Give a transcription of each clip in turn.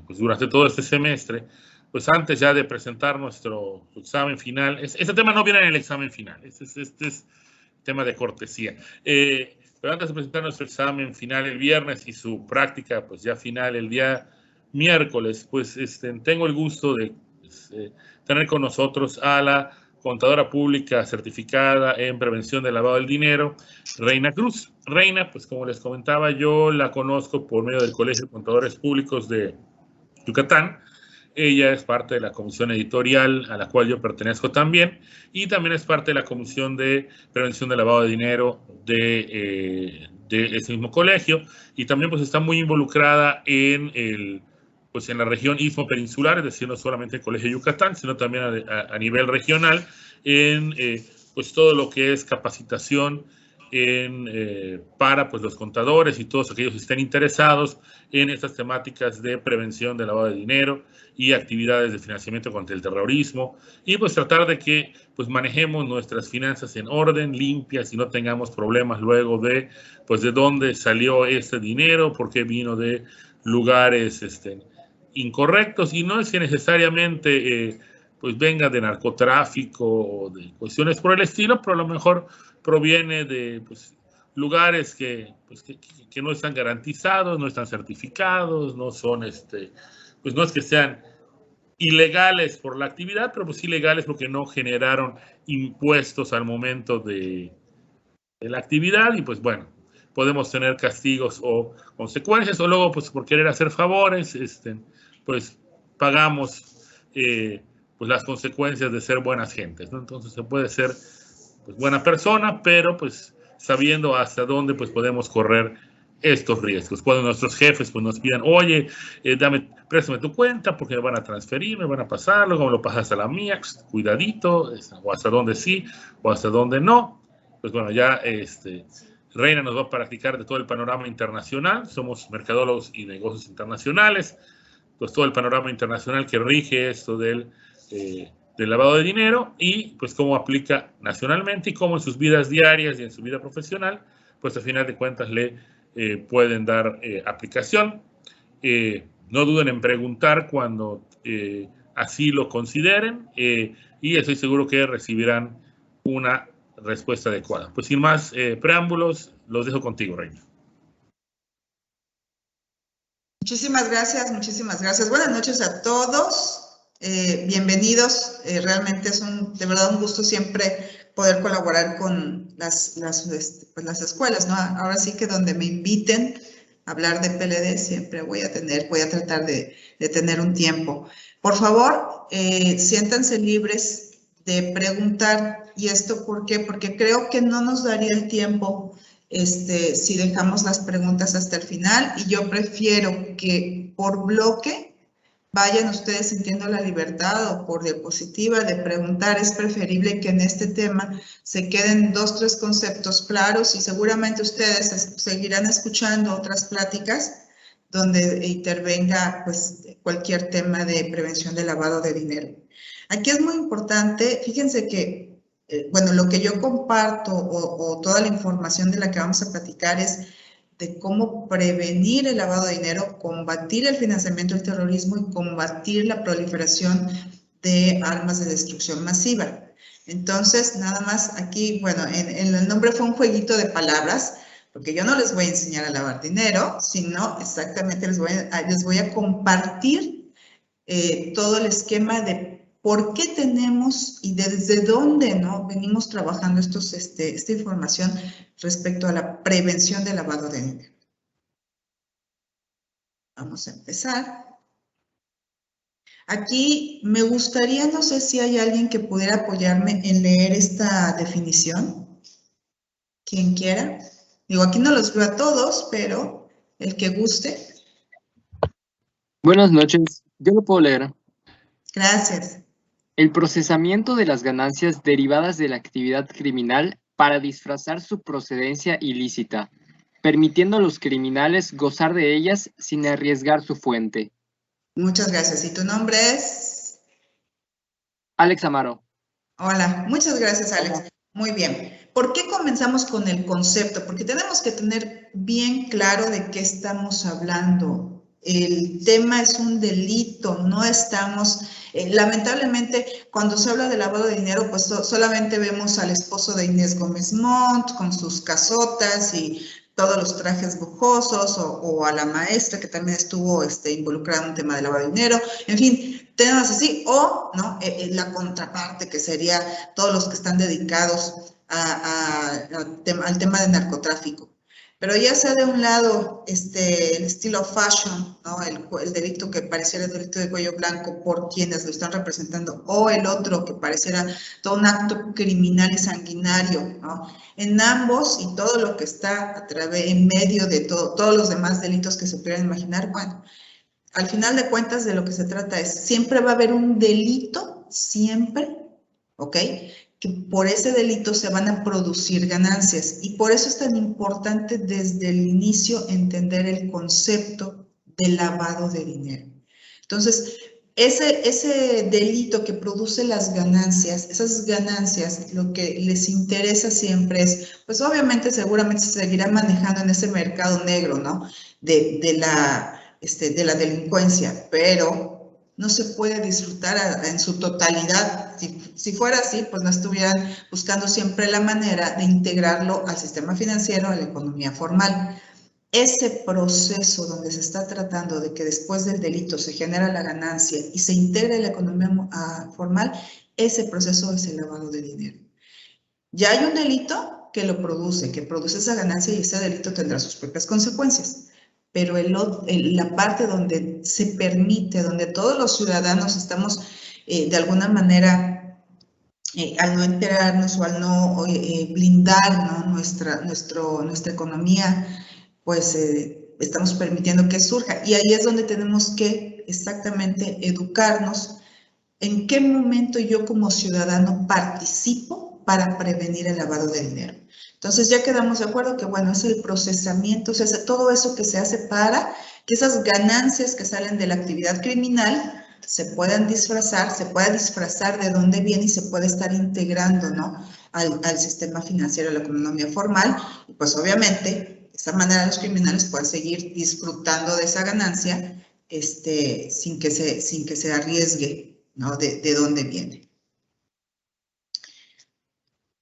pues durante todo este semestre, pues antes ya de presentar nuestro examen final, este tema no viene en el examen final, este es tema de cortesía, pero antes de presentar nuestro examen final el viernes y su práctica pues ya final el día miércoles, pues tengo el gusto de tener con nosotros a la contadora pública certificada en prevención del lavado del dinero, Reina Cruz. Reina, pues como les comentaba, yo la conozco por medio del Colegio de Contadores Públicos de Yucatán. Ella es parte de la comisión editorial a la cual yo pertenezco también y también es parte de la comisión de prevención del lavado de dinero de ese mismo colegio y también pues está muy involucrada en la región Istmo Peninsular, es decir, no solamente el Colegio de Yucatán, sino también a nivel regional en pues todo lo que es capacitación para pues, los contadores y todos aquellos que estén interesados en estas temáticas de prevención del lavado de dinero y actividades de financiamiento contra el terrorismo y pues tratar de que pues manejemos nuestras finanzas en orden, limpias y no tengamos problemas luego de pues de dónde salió este dinero, por qué vino de lugares incorrectos y no es que necesariamente pues venga de narcotráfico o de cuestiones por el estilo, pero a lo mejor proviene de pues, lugares que no están garantizados, no están certificados, no son, pues no es que sean ilegales por la actividad, pero pues ilegales porque no generaron impuestos al momento de la actividad y pues bueno, podemos tener castigos o consecuencias o luego pues por querer hacer favores, pues pagamos pues las consecuencias de ser buenas gentes, ¿no? Entonces se puede ser pues, buena persona, pero pues sabiendo hasta dónde pues podemos correr estos riesgos. Cuando nuestros jefes pues nos pidan, oye, préstame tu cuenta porque me van a transferir, me van a pasar, luego me lo pasas a la mía, pues, cuidadito, o hasta dónde sí, o hasta dónde no. Pues bueno, ya Reina nos va a practicar de todo el panorama internacional, somos mercadólogos y negocios internacionales, pues todo el panorama internacional que rige esto del lavado de dinero y pues cómo aplica nacionalmente y cómo en sus vidas diarias y en su vida profesional, pues al final de cuentas le pueden dar aplicación. No duden en preguntar cuando así lo consideren y estoy seguro que recibirán una respuesta adecuada. Pues sin más preámbulos, los dejo contigo, Reina. Muchísimas gracias, muchísimas gracias. Buenas noches a todos. Bienvenidos. Realmente es de verdad un gusto siempre poder colaborar con las escuelas, ¿no? Ahora sí que donde me inviten a hablar de PLD siempre voy a tratar de tener un tiempo. Por favor, siéntanse libres de preguntar. ¿Y esto por qué? Porque creo que no nos daría el tiempo si dejamos las preguntas hasta el final y yo prefiero que por bloque vayan ustedes sintiendo la libertad o por diapositiva de preguntar. Es preferible que en este tema se queden 2, 3 conceptos claros y seguramente ustedes seguirán escuchando otras pláticas donde intervenga pues cualquier tema de prevención de lavado de dinero. Aquí es muy importante, fíjense que bueno, lo que yo comparto o toda la información de la que vamos a platicar es de cómo prevenir el lavado de dinero, combatir el financiamiento del terrorismo y combatir la proliferación de armas de destrucción masiva. Entonces, nada más aquí, bueno, en el nombre fue un jueguito de palabras, porque yo no les voy a enseñar a lavar dinero, sino exactamente les voy a compartir todo el esquema de por qué tenemos y desde dónde, ¿no?, venimos trabajando esta información respecto a la prevención del lavado de dinero. Vamos a empezar. Aquí me gustaría, no sé si hay alguien que pudiera apoyarme en leer esta definición. Quien quiera. Digo, aquí no los veo a todos, pero el que guste. Buenas noches, yo lo puedo leer. Gracias. El procesamiento de las ganancias derivadas de la actividad criminal para disfrazar su procedencia ilícita, permitiendo a los criminales gozar de ellas sin arriesgar su fuente. Muchas gracias. ¿Y tu nombre es? Alex Amaro. Hola, muchas gracias, Alex. Muy bien. ¿Por qué comenzamos con el concepto? Porque tenemos que tener bien claro de qué estamos hablando. el tema es un delito, no estamos, lamentablemente, cuando se habla de lavado de dinero, pues solamente vemos al esposo de Inés Gómez Montt con sus casotas y todos los trajes lujosos, o a la maestra que también estuvo involucrada en un tema de lavado de dinero, en fin, temas así, o ¿no? La contraparte que sería todos los que están dedicados al tema de narcotráfico. Pero ya sea de un lado el estilo fashion, ¿no? El delito que pareciera el delito de cuello blanco por quienes lo están representando, o el otro que pareciera todo un acto criminal y sanguinario, ¿no? En ambos y todo lo que está en medio de todos los demás delitos que se pudieran imaginar, bueno, al final de cuentas de lo que se trata es, siempre va a haber un delito, siempre, ¿ok? Que por ese delito se van a producir ganancias. Y por eso es tan importante desde el inicio entender el concepto de lavado de dinero. Entonces, ese delito que produce las ganancias, esas ganancias, lo que les interesa siempre es, pues obviamente seguramente se seguirá manejando en ese mercado negro, ¿no? De la delincuencia, pero no se puede disfrutar en su totalidad. Si fuera así, pues no estuvieran buscando siempre la manera de integrarlo al sistema financiero, a la economía formal. Ese proceso donde se está tratando de que después del delito se genera la ganancia y se integre la economía formal, ese proceso es el lavado de dinero. Ya hay un delito que lo produce, que produce esa ganancia, y ese delito tendrá sus propias consecuencias. Pero la parte donde se permite, donde todos los ciudadanos estamos de alguna manera, al no enterarnos o al no blindar, ¿no? nuestra economía, pues estamos permitiendo que surja. Y ahí es donde tenemos que exactamente educarnos en qué momento yo como ciudadano participo para prevenir el lavado de dinero. Entonces ya quedamos de acuerdo que, bueno, es el procesamiento, o sea, todo eso que se hace para que esas ganancias que salen de la actividad criminal se puedan disfrazar, se pueda disfrazar de dónde viene y se puede estar integrando, ¿no? al sistema financiero, a la economía formal, y pues obviamente, de esa manera los criminales pueden seguir disfrutando de esa ganancia sin que se arriesgue, ¿no? de dónde viene.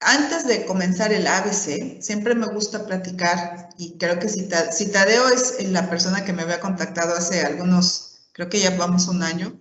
Antes de comenzar el ABC, siempre me gusta platicar, y creo que si Tadeo es la persona que me había contactado hace algunos, creo que ya vamos un año,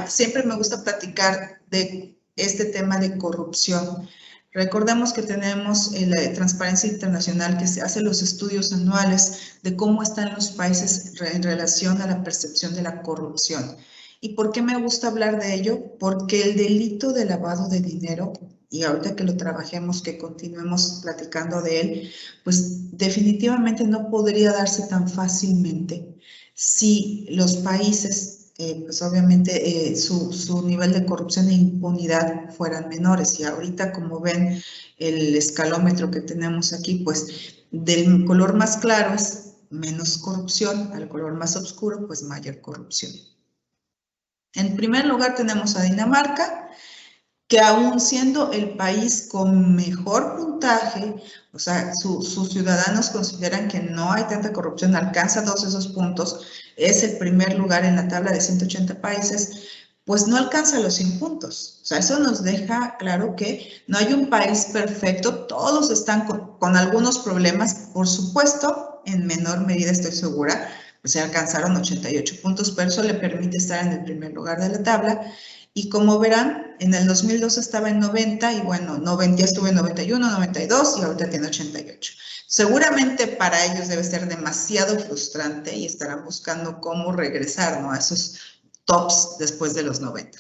siempre me gusta platicar de este tema de corrupción. Recordemos que tenemos la Transparencia Internacional, que se hace los estudios anuales de cómo están los países en relación a la percepción de la corrupción. ¿Y por qué me gusta hablar de ello? Porque el delito de lavado de dinero, y ahorita que lo trabajemos, que continuemos platicando de él, pues definitivamente no podría darse tan fácilmente si los países, pues obviamente su nivel de corrupción e impunidad fueran menores. Y ahorita, como ven el escalómetro que tenemos aquí, pues del color más claro es menos corrupción, al color más oscuro, pues mayor corrupción. En primer lugar tenemos a Dinamarca, que aún siendo el país con mejor puntaje, o sea, sus ciudadanos consideran que no hay tanta corrupción, alcanza todos esos puntos, es el primer lugar en la tabla de 180 países, pues no alcanza los 100 puntos. O sea, eso nos deja claro que no hay un país perfecto, todos están con algunos problemas, por supuesto, en menor medida estoy segura, pues se alcanzaron 88 puntos, pero eso le permite estar en el primer lugar de la tabla. Y como verán, en el 2012 estaba en 90 y bueno, ya estuve en 91, 92 y ahorita tiene 88. Seguramente para ellos debe ser demasiado frustrante y estarán buscando cómo regresar, ¿no? A esos tops después de los 90.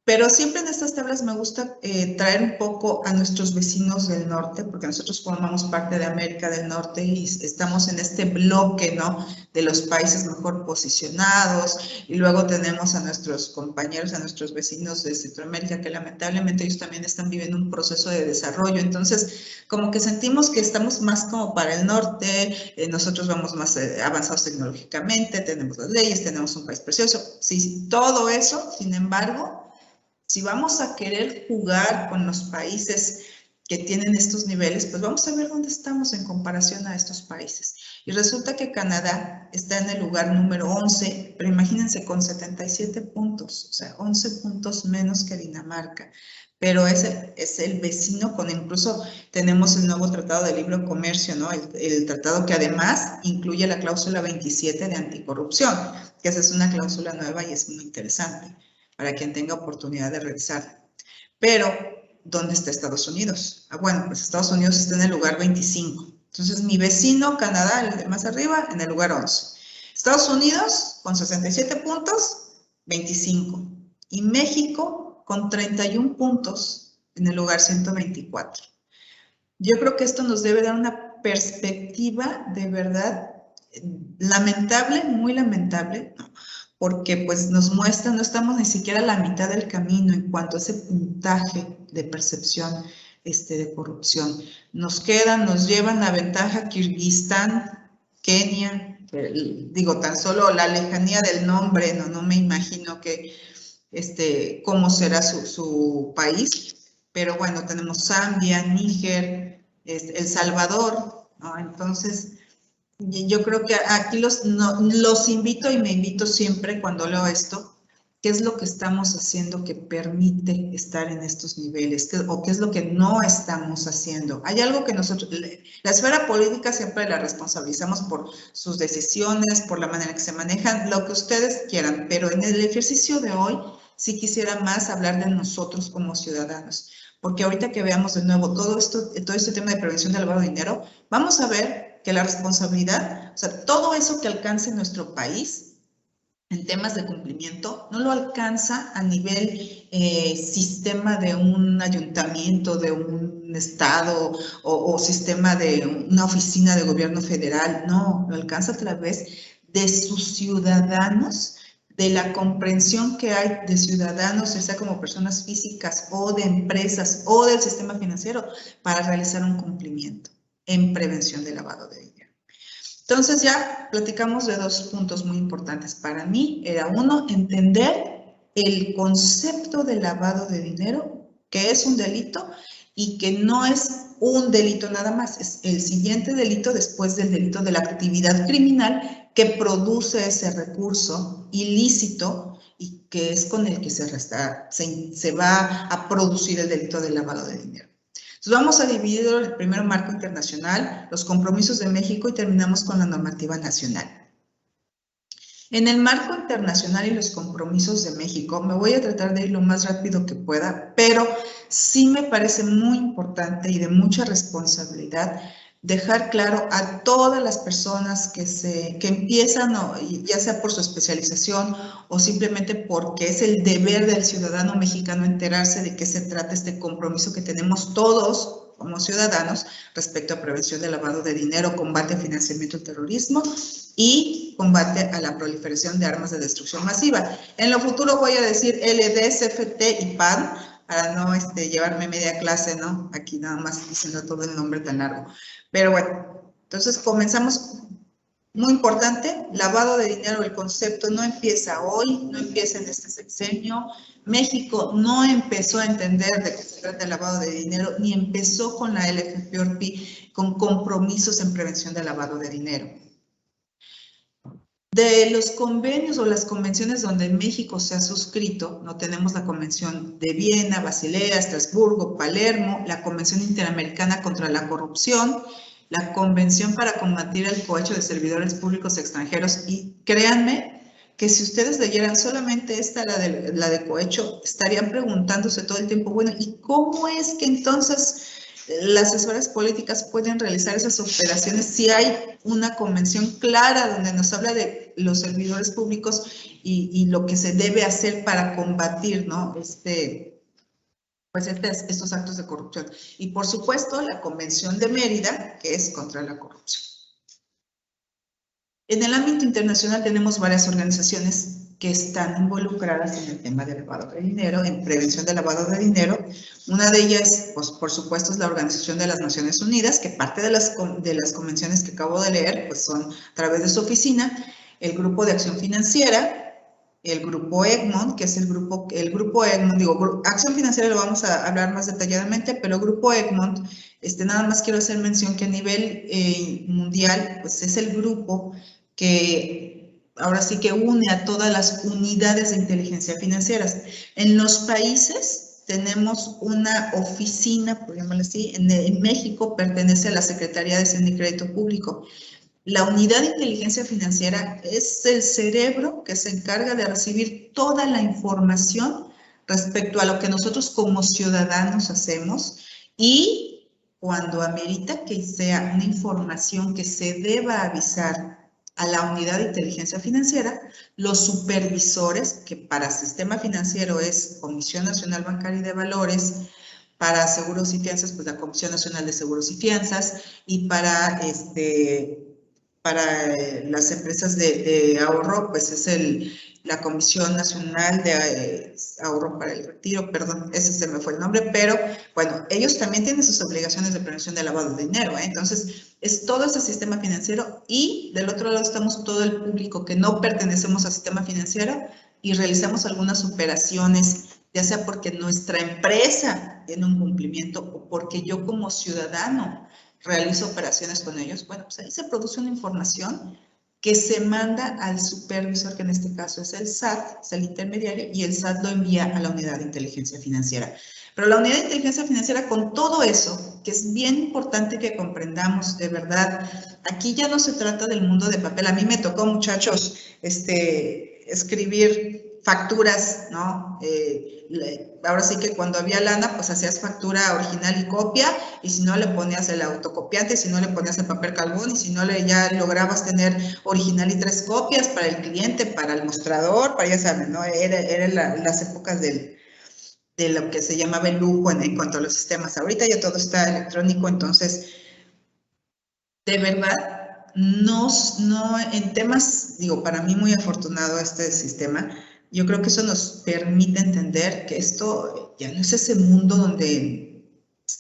Pero siempre en estas tablas me gusta traer un poco a nuestros vecinos del norte, porque nosotros formamos parte de América del Norte y estamos en este bloque, ¿no? De los países mejor posicionados, y luego tenemos a nuestros compañeros, a nuestros vecinos de Centroamérica, que lamentablemente ellos también están viviendo un proceso de desarrollo. Entonces, como que sentimos que estamos más como para el norte, nosotros vamos más avanzados tecnológicamente, tenemos las leyes, tenemos un país precioso. Sí, todo eso, sin embargo, si vamos a querer jugar con los países que tienen estos niveles, pues vamos a ver dónde estamos en comparación a estos países. Y resulta que Canadá está en el lugar número 11, pero imagínense con 77 puntos, o sea, 11 puntos menos que Dinamarca. Pero es el vecino, con incluso tenemos el nuevo Tratado de Libre Comercio, ¿no? El tratado que además incluye la cláusula 27 de anticorrupción, que esa es una cláusula nueva y es muy interesante para quien tenga oportunidad de revisarla. Pero, ¿dónde está Estados Unidos? Bueno, pues Estados Unidos está en el lugar 25. Entonces, mi vecino, Canadá, el de más arriba, en el lugar 11. Estados Unidos, con 67 puntos, 25. Y México, con 31 puntos, en el lugar 124. Yo creo que esto nos debe dar una perspectiva de verdad lamentable, muy lamentable, ¿no? Porque pues nos muestra, no estamos ni siquiera a la mitad del camino en cuanto a ese puntaje de percepción de corrupción. Nos llevan a ventaja Kirguistán, Kenia, digo, tan solo la lejanía del nombre, no me imagino que, cómo será su país, pero bueno, tenemos Zambia, Níger, El Salvador, ¿no? Entonces, yo creo que aquí los invito y me invito siempre cuando leo esto, ¿qué es lo que estamos haciendo que permite estar en estos niveles? ¿O qué es lo que no estamos haciendo? Hay algo que nosotros, la esfera política siempre la responsabilizamos por sus decisiones, por la manera en que se manejan, lo que ustedes quieran, pero en el ejercicio de hoy sí quisiera más hablar de nosotros como ciudadanos, porque ahorita que veamos de nuevo todo este tema de prevención del lavado de dinero, vamos a ver que la responsabilidad, o sea, todo eso que alcance nuestro país en temas de cumplimiento, no lo alcanza a nivel sistema de un ayuntamiento, de un estado o sistema de una oficina de gobierno federal, no, lo alcanza a través de sus ciudadanos, de la comprensión que hay de ciudadanos, ya sea como personas físicas o de empresas o del sistema financiero, para realizar un cumplimiento en prevención de lavado de dinero. Entonces ya platicamos de dos puntos muy importantes. Para mí era uno, entender el concepto de lavado de dinero, que es un delito y que no es un delito nada más, es el siguiente delito después del delito de la actividad criminal que produce ese recurso ilícito y que es con el que se va a producir el delito de lavado de dinero. Entonces vamos a dividir el primer marco internacional, los compromisos de México y terminamos con la normativa nacional. En el marco internacional y los compromisos de México, me voy a tratar de ir lo más rápido que pueda, pero sí me parece muy importante y de mucha responsabilidad dejar claro a todas las personas que empiezan, ya sea por su especialización o simplemente porque es el deber del ciudadano mexicano enterarse de qué se trata este compromiso que tenemos todos como ciudadanos respecto a prevención del lavado de dinero, combate al financiamiento del terrorismo y combate a la proliferación de armas de destrucción masiva. En lo futuro voy a decir LD, CFT y PAN, para no llevarme media clase, ¿no? Aquí nada más diciendo todo el nombre tan largo. Pero bueno, entonces comenzamos. Muy importante, lavado de dinero, el concepto no empieza hoy, no empieza en este sexenio. México no empezó a entender de qué se trata el lavado de dinero, ni empezó con la LFPORPI con compromisos en prevención del lavado de dinero. De los convenios o las convenciones donde México se ha suscrito, no tenemos la Convención de Viena, Basilea, Estrasburgo, Palermo, la Convención Interamericana contra la Corrupción, la Convención para combatir el cohecho de servidores públicos extranjeros, y créanme que si ustedes leyeran solamente esta, la de cohecho, estarían preguntándose todo el tiempo, bueno, ¿y cómo es que entonces las esferas políticas pueden realizar esas operaciones si hay una convención clara donde nos habla de los servidores públicos y lo que se debe hacer para combatir, ¿no? Estos actos de corrupción? Y por supuesto, la Convención de Mérida, que es contra la corrupción. En el ámbito internacional tenemos varias organizaciones que están involucradas en el tema de lavado de dinero, en prevención de lavado de dinero. Una de ellas, pues, por supuesto, es la Organización de las Naciones Unidas, que parte de las convenciones que acabo de leer, pues son a través de su oficina, el Grupo de Acción Financiera, el grupo Egmont, que es el grupo Egmont, digo, Acción Financiera lo vamos a hablar más detalladamente, pero el grupo Egmont, nada más quiero hacer mención que a nivel mundial, pues es el grupo que ahora sí que une a todas las unidades de inteligencia financieras. En los países tenemos una oficina, por llamarlo así, en México pertenece a la Secretaría de Hacienda y Crédito Público. La unidad de inteligencia financiera es el cerebro que se encarga de recibir toda la información respecto a lo que nosotros como ciudadanos hacemos y cuando amerita que sea una información que se deba avisar a la unidad de inteligencia financiera, los supervisores, que para sistema financiero es Comisión Nacional Bancaria y de Valores, para seguros y fianzas, pues la Comisión Nacional de Seguros y Fianzas, y para las empresas de ahorro, pues es la Comisión Nacional de Ahorro para el Retiro, perdón, ese se me fue el nombre, pero bueno, ellos también tienen sus obligaciones de prevención de lavado de dinero, Entonces, es todo ese sistema financiero y del otro lado estamos todo el público que no pertenecemos al sistema financiero y realizamos algunas operaciones, ya sea porque nuestra empresa tiene un cumplimiento o porque yo como ciudadano realizo operaciones con ellos, bueno, pues ahí se produce una información que se manda al supervisor, que en este caso es el SAT, es el intermediario, y el SAT lo envía a la unidad de inteligencia financiera. Pero la unidad de inteligencia financiera, con todo eso, que es bien importante que comprendamos, de verdad, aquí ya no se trata del mundo de papel. A mí me tocó, muchachos, escribir facturas, ¿no? Ahora sí que cuando había lana, pues hacías factura original y copia, y si no le ponías el autocopiante, si no le ponías el papel carbón, y si no ya lograbas tener original y 3 copias para el cliente, para el mostrador, para ya saben, ¿no? Eran las épocas de lo que se llamaba el lujo en cuanto a los sistemas. Ahorita ya todo está electrónico, entonces, de verdad, no en temas, digo, para mí muy afortunado este sistema. Yo creo que eso nos permite entender que esto ya no es ese mundo donde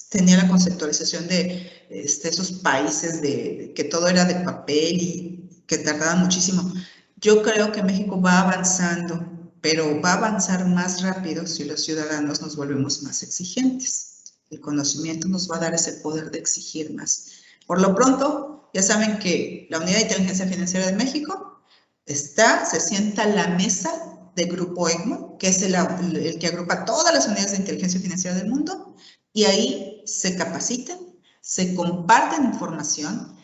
tenía la conceptualización de esos países que todo era de papel y que tardaban muchísimo. Yo creo que México va avanzando, pero va a avanzar más rápido si los ciudadanos nos volvemos más exigentes. El conocimiento nos va a dar ese poder de exigir más. Por lo pronto, ya saben que la Unidad de Inteligencia Financiera de México se sienta a la mesa del Grupo Egmont, que es el que agrupa todas las unidades de inteligencia financiera del mundo, y ahí se capacitan, se comparten información,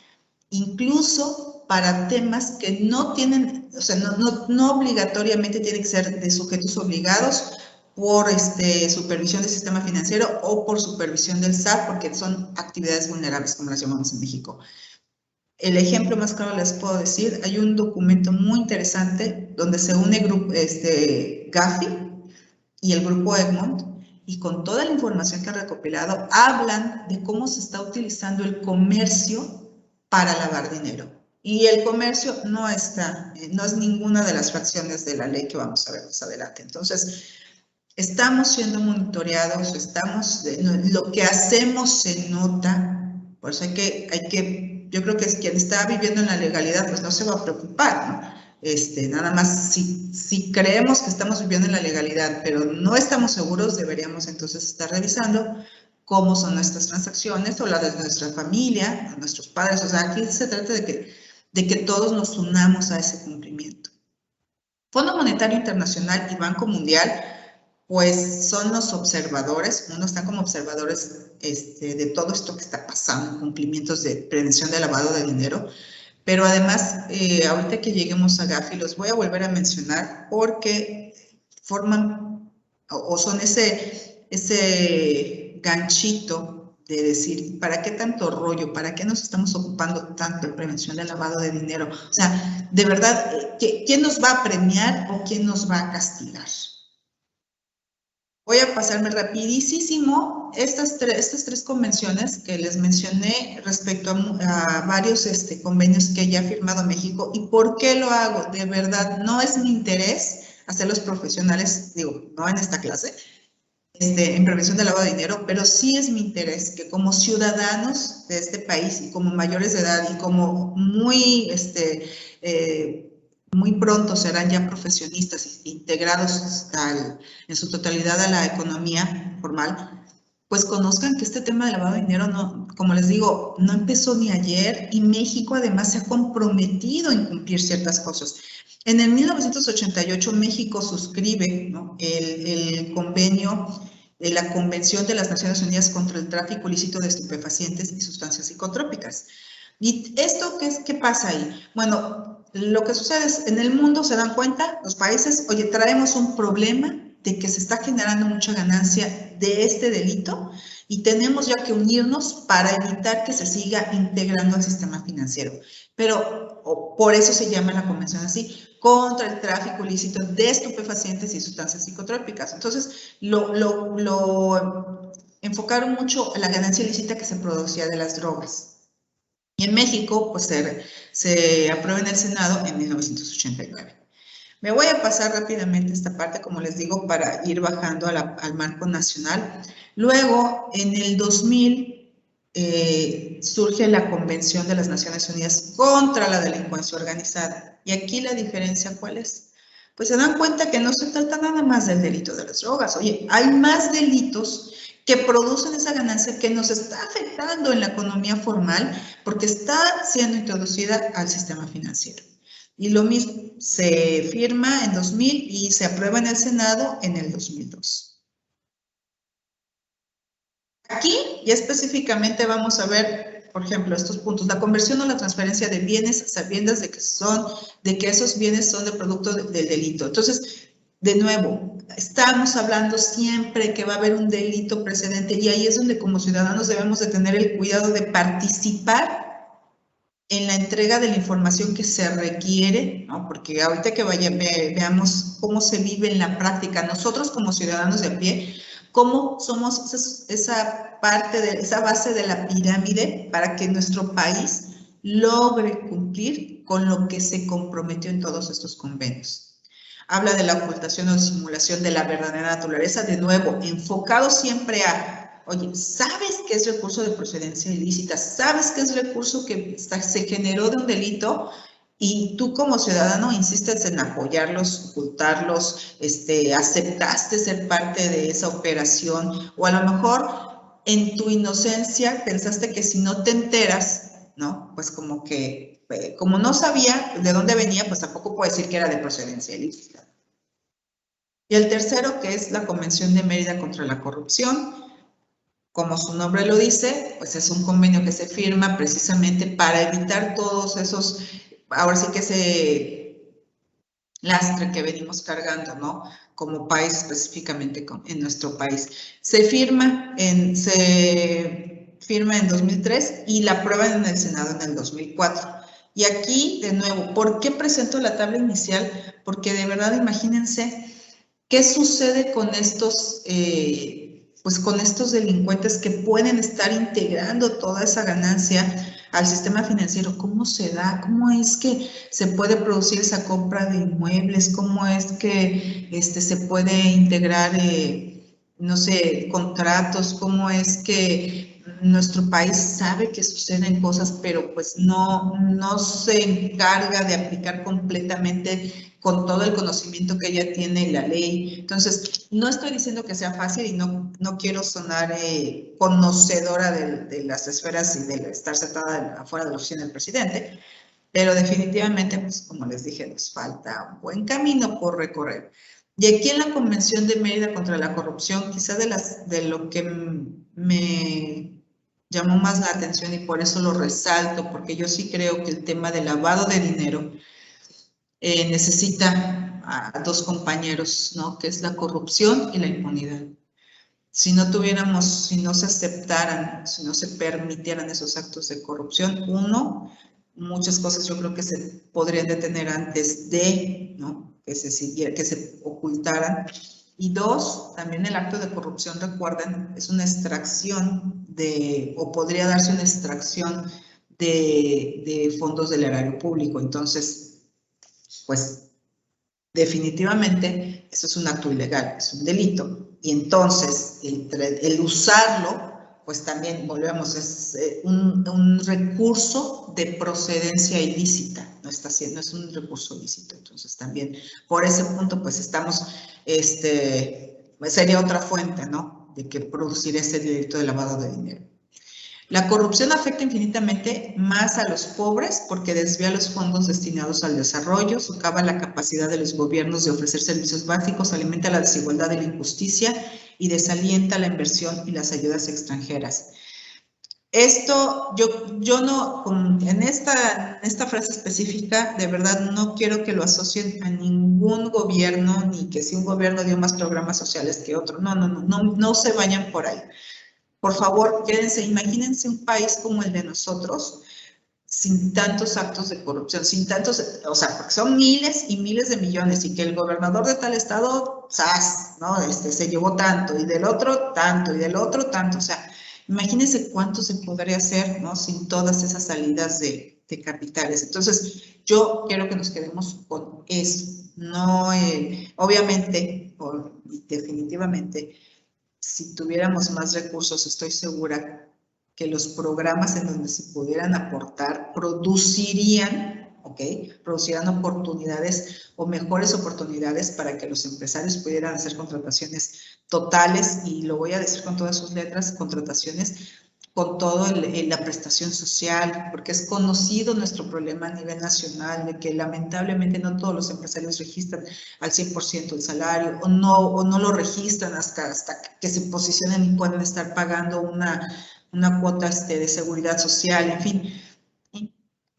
incluso para temas que no tienen, o sea, no obligatoriamente tienen que ser de sujetos obligados por supervisión del sistema financiero o por supervisión del SAT, porque son actividades vulnerables, como las llamamos en México. El ejemplo más claro les puedo decir, hay un documento muy interesante donde se une Gafi y el grupo Egmont, y con toda la información que han recopilado, hablan de cómo se está utilizando el comercio para lavar dinero. Y el comercio no es ninguna de las fracciones de la ley que vamos a ver más adelante. Entonces, estamos siendo monitoreados, lo que hacemos se nota, por eso hay que yo creo que quien está viviendo en la legalidad, pues no se va a preocupar, ¿no? Nada más, si creemos que estamos viviendo en la legalidad, pero no estamos seguros, deberíamos entonces estar revisando cómo son nuestras transacciones o las de nuestra familia, de nuestros padres. O sea, aquí se trata de que todos nos unamos a ese cumplimiento. Fondo Monetario Internacional y Banco Mundial, pues son los observadores, están como observadores de todo esto que está pasando, cumplimientos de prevención de lavado de dinero, pero además, ahorita que lleguemos a Gafi, los voy a volver a mencionar porque forman o son ese ganchito de decir, ¿para qué tanto rollo? ¿Para qué nos estamos ocupando tanto en prevención del lavado de dinero? O sea, de verdad, ¿quién nos va a premiar o quién nos va a castigar? Voy a pasarme rapidísimo estas tres convenciones que les mencioné respecto a varios convenios que ya ha firmado México. ¿Y por qué lo hago? De verdad, no es mi interés hacerlos profesionales, digo, no en esta clase, en prevención del lavado de dinero, pero sí es mi interés que como ciudadanos de este país y como mayores de edad y como muy muy pronto serán ya profesionistas integrados en su totalidad a la economía formal, pues conozcan que este tema de lavado de dinero, no, como les digo, no empezó ni ayer, y México además se ha comprometido en cumplir ciertas cosas. En el 1988 México suscribe, ¿no?, el convenio de la Convención de las Naciones Unidas contra el Tráfico Ilícito de Estupefacientes y Sustancias Psicotrópicas. ¿Y esto qué pasa ahí? Bueno, lo que sucede es, en el mundo se dan cuenta los países, oye, traemos un problema de que se está generando mucha ganancia de este delito y tenemos ya que unirnos para evitar que se siga integrando al sistema financiero. Pero por eso se llama la convención así, contra el tráfico ilícito de estupefacientes y sustancias psicotrópicas. Entonces, lo enfocaron mucho a la ganancia ilícita que se producía de las drogas. Y en México, pues se aprueba en el Senado en 1989. Me voy a pasar rápidamente esta parte, como les digo, para ir bajando al marco nacional. Luego, en el 2000, surge la Convención de las Naciones Unidas contra la Delincuencia Organizada. Y aquí la diferencia, ¿cuál es? Pues se dan cuenta que no se trata nada más del delito de las drogas. Oye, hay más delitos que producen esa ganancia que nos está afectando en la economía formal porque está siendo introducida al sistema financiero. Y lo mismo, se firma en 2000 y se aprueba en el Senado en el 2002. Aquí ya específicamente vamos a ver, por ejemplo, estos puntos: la conversión o la transferencia de bienes, sabiendas de que esos bienes son de producto del delito. Entonces, de nuevo, estamos hablando siempre que va a haber un delito precedente, y ahí es donde como ciudadanos debemos de tener el cuidado de participar en la entrega de la información que se requiere, ¿no? Porque ahorita que veamos cómo se vive en la práctica, nosotros como ciudadanos de a pie, cómo somos esa base de la pirámide para que nuestro país logre cumplir con lo que se comprometió en todos estos convenios. Habla de la ocultación o disimulación de la verdadera naturaleza, de nuevo, enfocado siempre a, oye, ¿sabes qué es recurso de procedencia ilícita? ¿Sabes qué es recurso que se generó de un delito? Y tú como ciudadano insistes en apoyarlos, ocultarlos, aceptaste ser parte de esa operación, o a lo mejor en tu inocencia pensaste que si no te enteras, ¿no? Pues como no sabía de dónde venía, pues tampoco puedo decir que era de procedencia ilícita. Y el tercero, que es la Convención de Mérida contra la Corrupción, como su nombre lo dice, pues es un convenio que se firma precisamente para evitar todos esos, ahora sí que ese lastre que venimos cargando, ¿no? Como país, específicamente en nuestro país. Se firma en 2003 y la aprueban en el Senado en el 2004. Y aquí, de nuevo, ¿por qué presento la tabla inicial? Porque de verdad, imagínense qué sucede con estos delincuentes que pueden estar integrando toda esa ganancia al sistema financiero. ¿Cómo se da? ¿Cómo es que se puede producir esa compra de inmuebles? ¿Cómo es que se puede integrar, no sé, contratos? ¿Cómo es que nuestro país sabe que suceden cosas, pero pues no se encarga de aplicar completamente con todo el conocimiento que ella tiene la ley? Entonces, no estoy diciendo que sea fácil y no quiero sonar conocedora de las esferas y de estar sentada afuera de la oficina del presidente, pero definitivamente, pues como les dije, nos falta un buen camino por recorrer. Y aquí en la Convención de Mérida contra la Corrupción, quizá de lo que me llamó más la atención, y por eso lo resalto, porque yo sí creo que el tema del lavado de dinero necesita a dos compañeros, ¿no? Que es la corrupción y la impunidad. Si no se aceptaran, si no se permitieran esos actos de corrupción, muchas cosas yo creo que se podrían detener antes de, ¿no?, que se ocultaran. Y dos, también el acto de corrupción, recuerden, es una extracción o podría darse una extracción de fondos del erario público. Entonces, pues definitivamente eso es un acto ilegal, es un delito. Y entonces el usarlo, pues también volvemos, es un recurso de procedencia ilícita, no es un recurso lícito. Entonces también por ese punto pues estamos, sería otra fuente, ¿no?, de que producir este delito de lavado de dinero. La corrupción afecta infinitamente más a los pobres porque desvía los fondos destinados al desarrollo, socava la capacidad de los gobiernos de ofrecer servicios básicos, alimenta la desigualdad y la injusticia y desalienta la inversión y las ayudas extranjeras. Esto, yo no, en esta frase específica, de verdad no quiero que lo asocien a ningún gobierno, ni que si un gobierno dio más programas sociales que otro. No se vayan por ahí. Por favor, quédense, imagínense un país como el de nosotros, sin tantos actos de corrupción, sin tantos, o sea, porque son miles y miles de millones, y que el gobernador de tal estado, ¡zas!, ¿no?, se llevó tanto, y del otro tanto, y del otro tanto. O sea, imagínense cuánto se podría hacer, ¿no?, sin todas esas salidas de capitales. Entonces, yo quiero que nos quedemos con eso. No, obviamente, definitivamente, si tuviéramos más recursos, estoy segura que los programas en donde se pudieran aportar producirían oportunidades o mejores oportunidades para que los empresarios pudieran hacer contrataciones totales, y lo voy a decir con todas sus letras, contrataciones con toda la prestación social, porque es conocido nuestro problema a nivel nacional de que lamentablemente no todos los empresarios registran al 100% el salario, o no lo registran hasta que se posicionen y pueden estar pagando una cuota de seguridad social, en fin.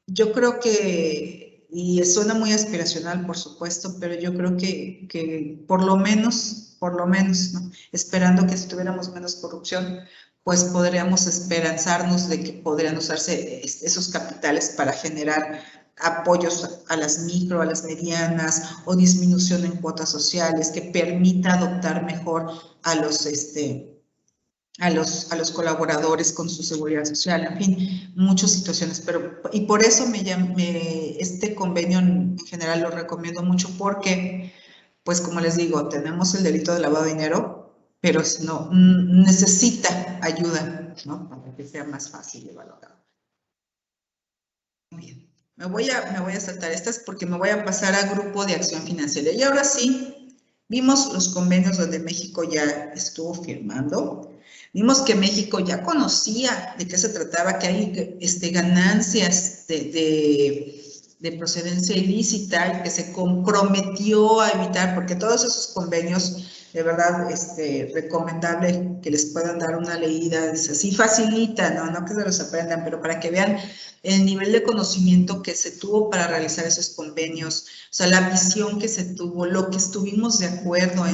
Yo creo que, y suena muy aspiracional, por supuesto, pero yo creo que por lo menos, ¿no?, esperando que si tuviéramos menos corrupción, pues podríamos esperanzarnos de que podrían usarse esos capitales para generar apoyos a las micro, a las medianas, o disminución en cuotas sociales que permita adoptar mejor a los colaboradores con su seguridad social, en fin, muchas situaciones. Y por eso este convenio en general lo recomiendo mucho, porque, pues como les digo, tenemos el delito de lavado de dinero, pero no, necesita ayuda, ¿no?, para que sea más fácil de valorar. Muy bien, me voy a saltar estas porque me voy a pasar a Grupo de Acción Financiera. Y ahora sí, vimos los convenios donde México ya estuvo firmando. Vimos que México ya conocía de qué se trataba, que hay ganancias de procedencia ilícita, y que se comprometió a evitar, porque todos esos convenios, de verdad, recomendable que les puedan dar una leída, así facilita, no que se los aprendan, pero para que vean el nivel de conocimiento que se tuvo para realizar esos convenios, o sea, la visión que se tuvo, lo que estuvimos de acuerdo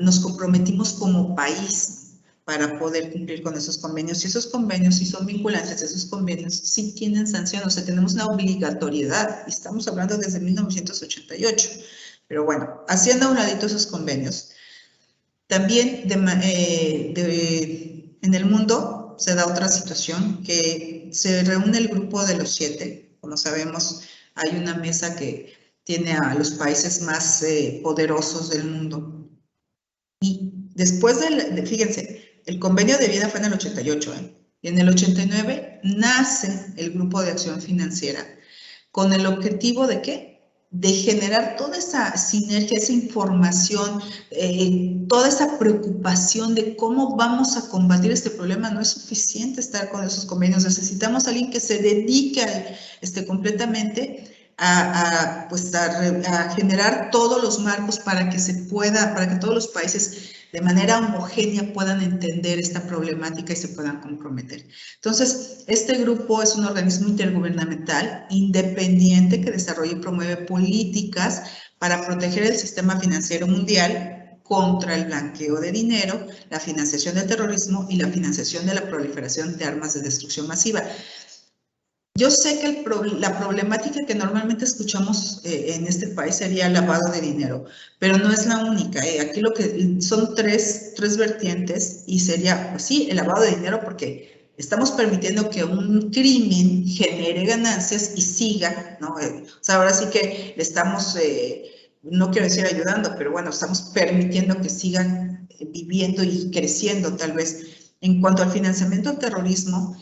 nos comprometimos como país para poder cumplir con esos convenios, y esos convenios, si son vinculantes, esos convenios sí tienen sanción, o sea, tenemos una obligatoriedad, y estamos hablando desde 1988, pero bueno, haciendo a un ladito esos convenios, también en el mundo se da otra situación, que se reúne el grupo de los 7, como sabemos, hay una mesa que tiene a los países más poderosos del mundo. Y después fíjense, el convenio de Viena fue en el 88, y en el 89 nace el Grupo de Acción Financiera, con el objetivo de ¿qué? De generar toda esa sinergia, esa información, toda esa preocupación de cómo vamos a combatir este problema. No es suficiente estar con esos convenios, necesitamos a alguien que se dedique completamente a generar todos los marcos para que todos los países de manera homogénea puedan entender esta problemática y se puedan comprometer. Entonces, este grupo es un organismo intergubernamental independiente que desarrolla y promueve políticas para proteger el sistema financiero mundial contra el blanqueo de dinero, la financiación del terrorismo y la financiación de la proliferación de armas de destrucción masiva. Yo sé que la problemática que normalmente escuchamos en este país sería el lavado de dinero, pero no es la única. Aquí lo que son tres vertientes, y sería, pues sí, el lavado de dinero, porque estamos permitiendo que un crimen genere ganancias y siga, ¿no? O sea, ahora sí que le estamos, no quiero decir ayudando, pero bueno, estamos permitiendo que sigan viviendo y creciendo tal vez. En cuanto al financiamiento al terrorismo,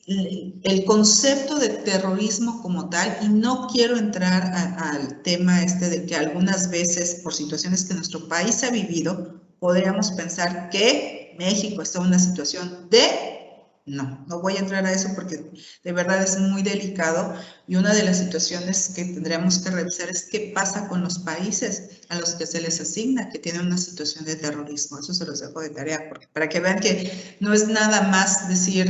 el concepto de terrorismo como tal, y no quiero entrar al tema de que algunas veces, por situaciones que nuestro país ha vivido, podríamos pensar que México está en una situación de... No voy a entrar a eso porque de verdad es muy delicado, y una de las situaciones que tendríamos que revisar es qué pasa con los países a los que se les asigna que tienen una situación de terrorismo. Eso se los dejo de tarea, porque, para que vean que no es nada más decir,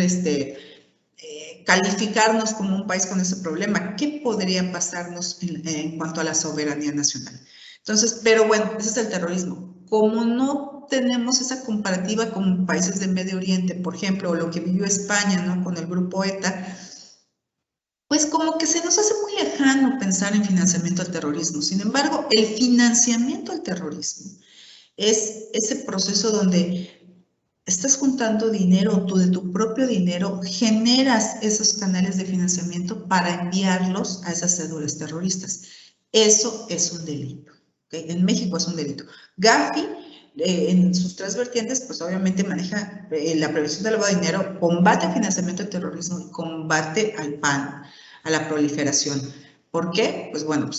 calificarnos como un país con ese problema. ¿Qué podría pasarnos en cuanto a la soberanía nacional? Entonces, pero bueno, ese es el terrorismo. Como no tenemos esa comparativa con países del Medio Oriente, por ejemplo, o lo que vivió España, ¿no?, con el grupo ETA, pues como que se nos hace muy lejano pensar en financiamiento al terrorismo. Sin embargo, el financiamiento al terrorismo es ese proceso donde estás juntando dinero, tú de tu propio dinero generas esos canales de financiamiento para enviarlos a esas cédulas terroristas. Eso es un delito, ¿okay? En México es un delito. Gafi, en sus tres vertientes, pues obviamente maneja la prevención del lavado de dinero, combate al financiamiento del terrorismo y combate al PAN, a la proliferación. ¿Por qué? Pues bueno,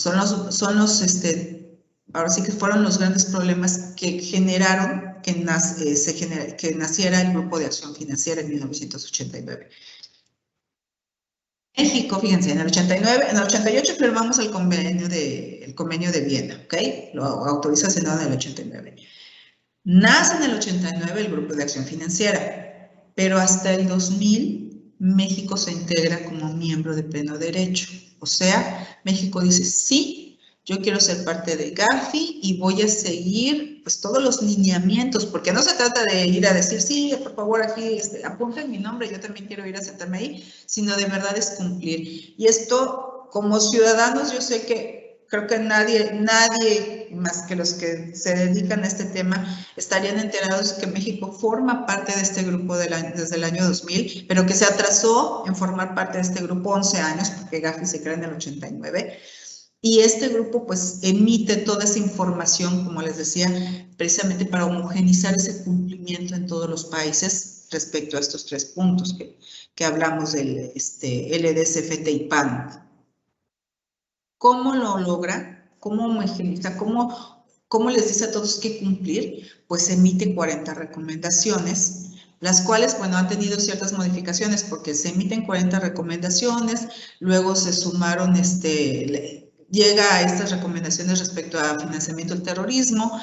ahora sí que fueron los grandes problemas que generaron que naciera el Grupo de Acción Financiera en 1989. México, fíjense, en el 89, en el 88 firmamos el convenio de Viena, ¿ok? Lo autoriza el Senado en el 89. Nace en el 89 el Grupo de Acción Financiera, pero hasta el 2000 México se integra como miembro de pleno derecho. O sea, México dice, sí, yo quiero ser parte de Gafi y voy a seguir pues todos los lineamientos, porque no se trata de ir a decir, sí, por favor, aquí apunten mi nombre, yo también quiero ir a sentarme ahí, sino de verdad es cumplir. Y esto, como ciudadanos, yo sé que creo que nadie más que los que se dedican a este tema estarían enterados que México forma parte de este grupo desde el año 2000, pero que se atrasó en formar parte de este grupo 11 años, porque Gafi se crea en el 89. Y este grupo pues emite toda esa información, como les decía, precisamente para homogenizar ese cumplimiento en todos los países respecto a estos tres puntos que hablamos del LDS, FT y PAN. ¿Cómo lo logra? ¿Cómo homogeniza? ¿Cómo les dice a todos qué cumplir? Pues emite 40 recomendaciones, las cuales, bueno, han tenido ciertas modificaciones porque se emiten 40 recomendaciones, luego se sumaron, llega a estas recomendaciones respecto a financiamiento del terrorismo,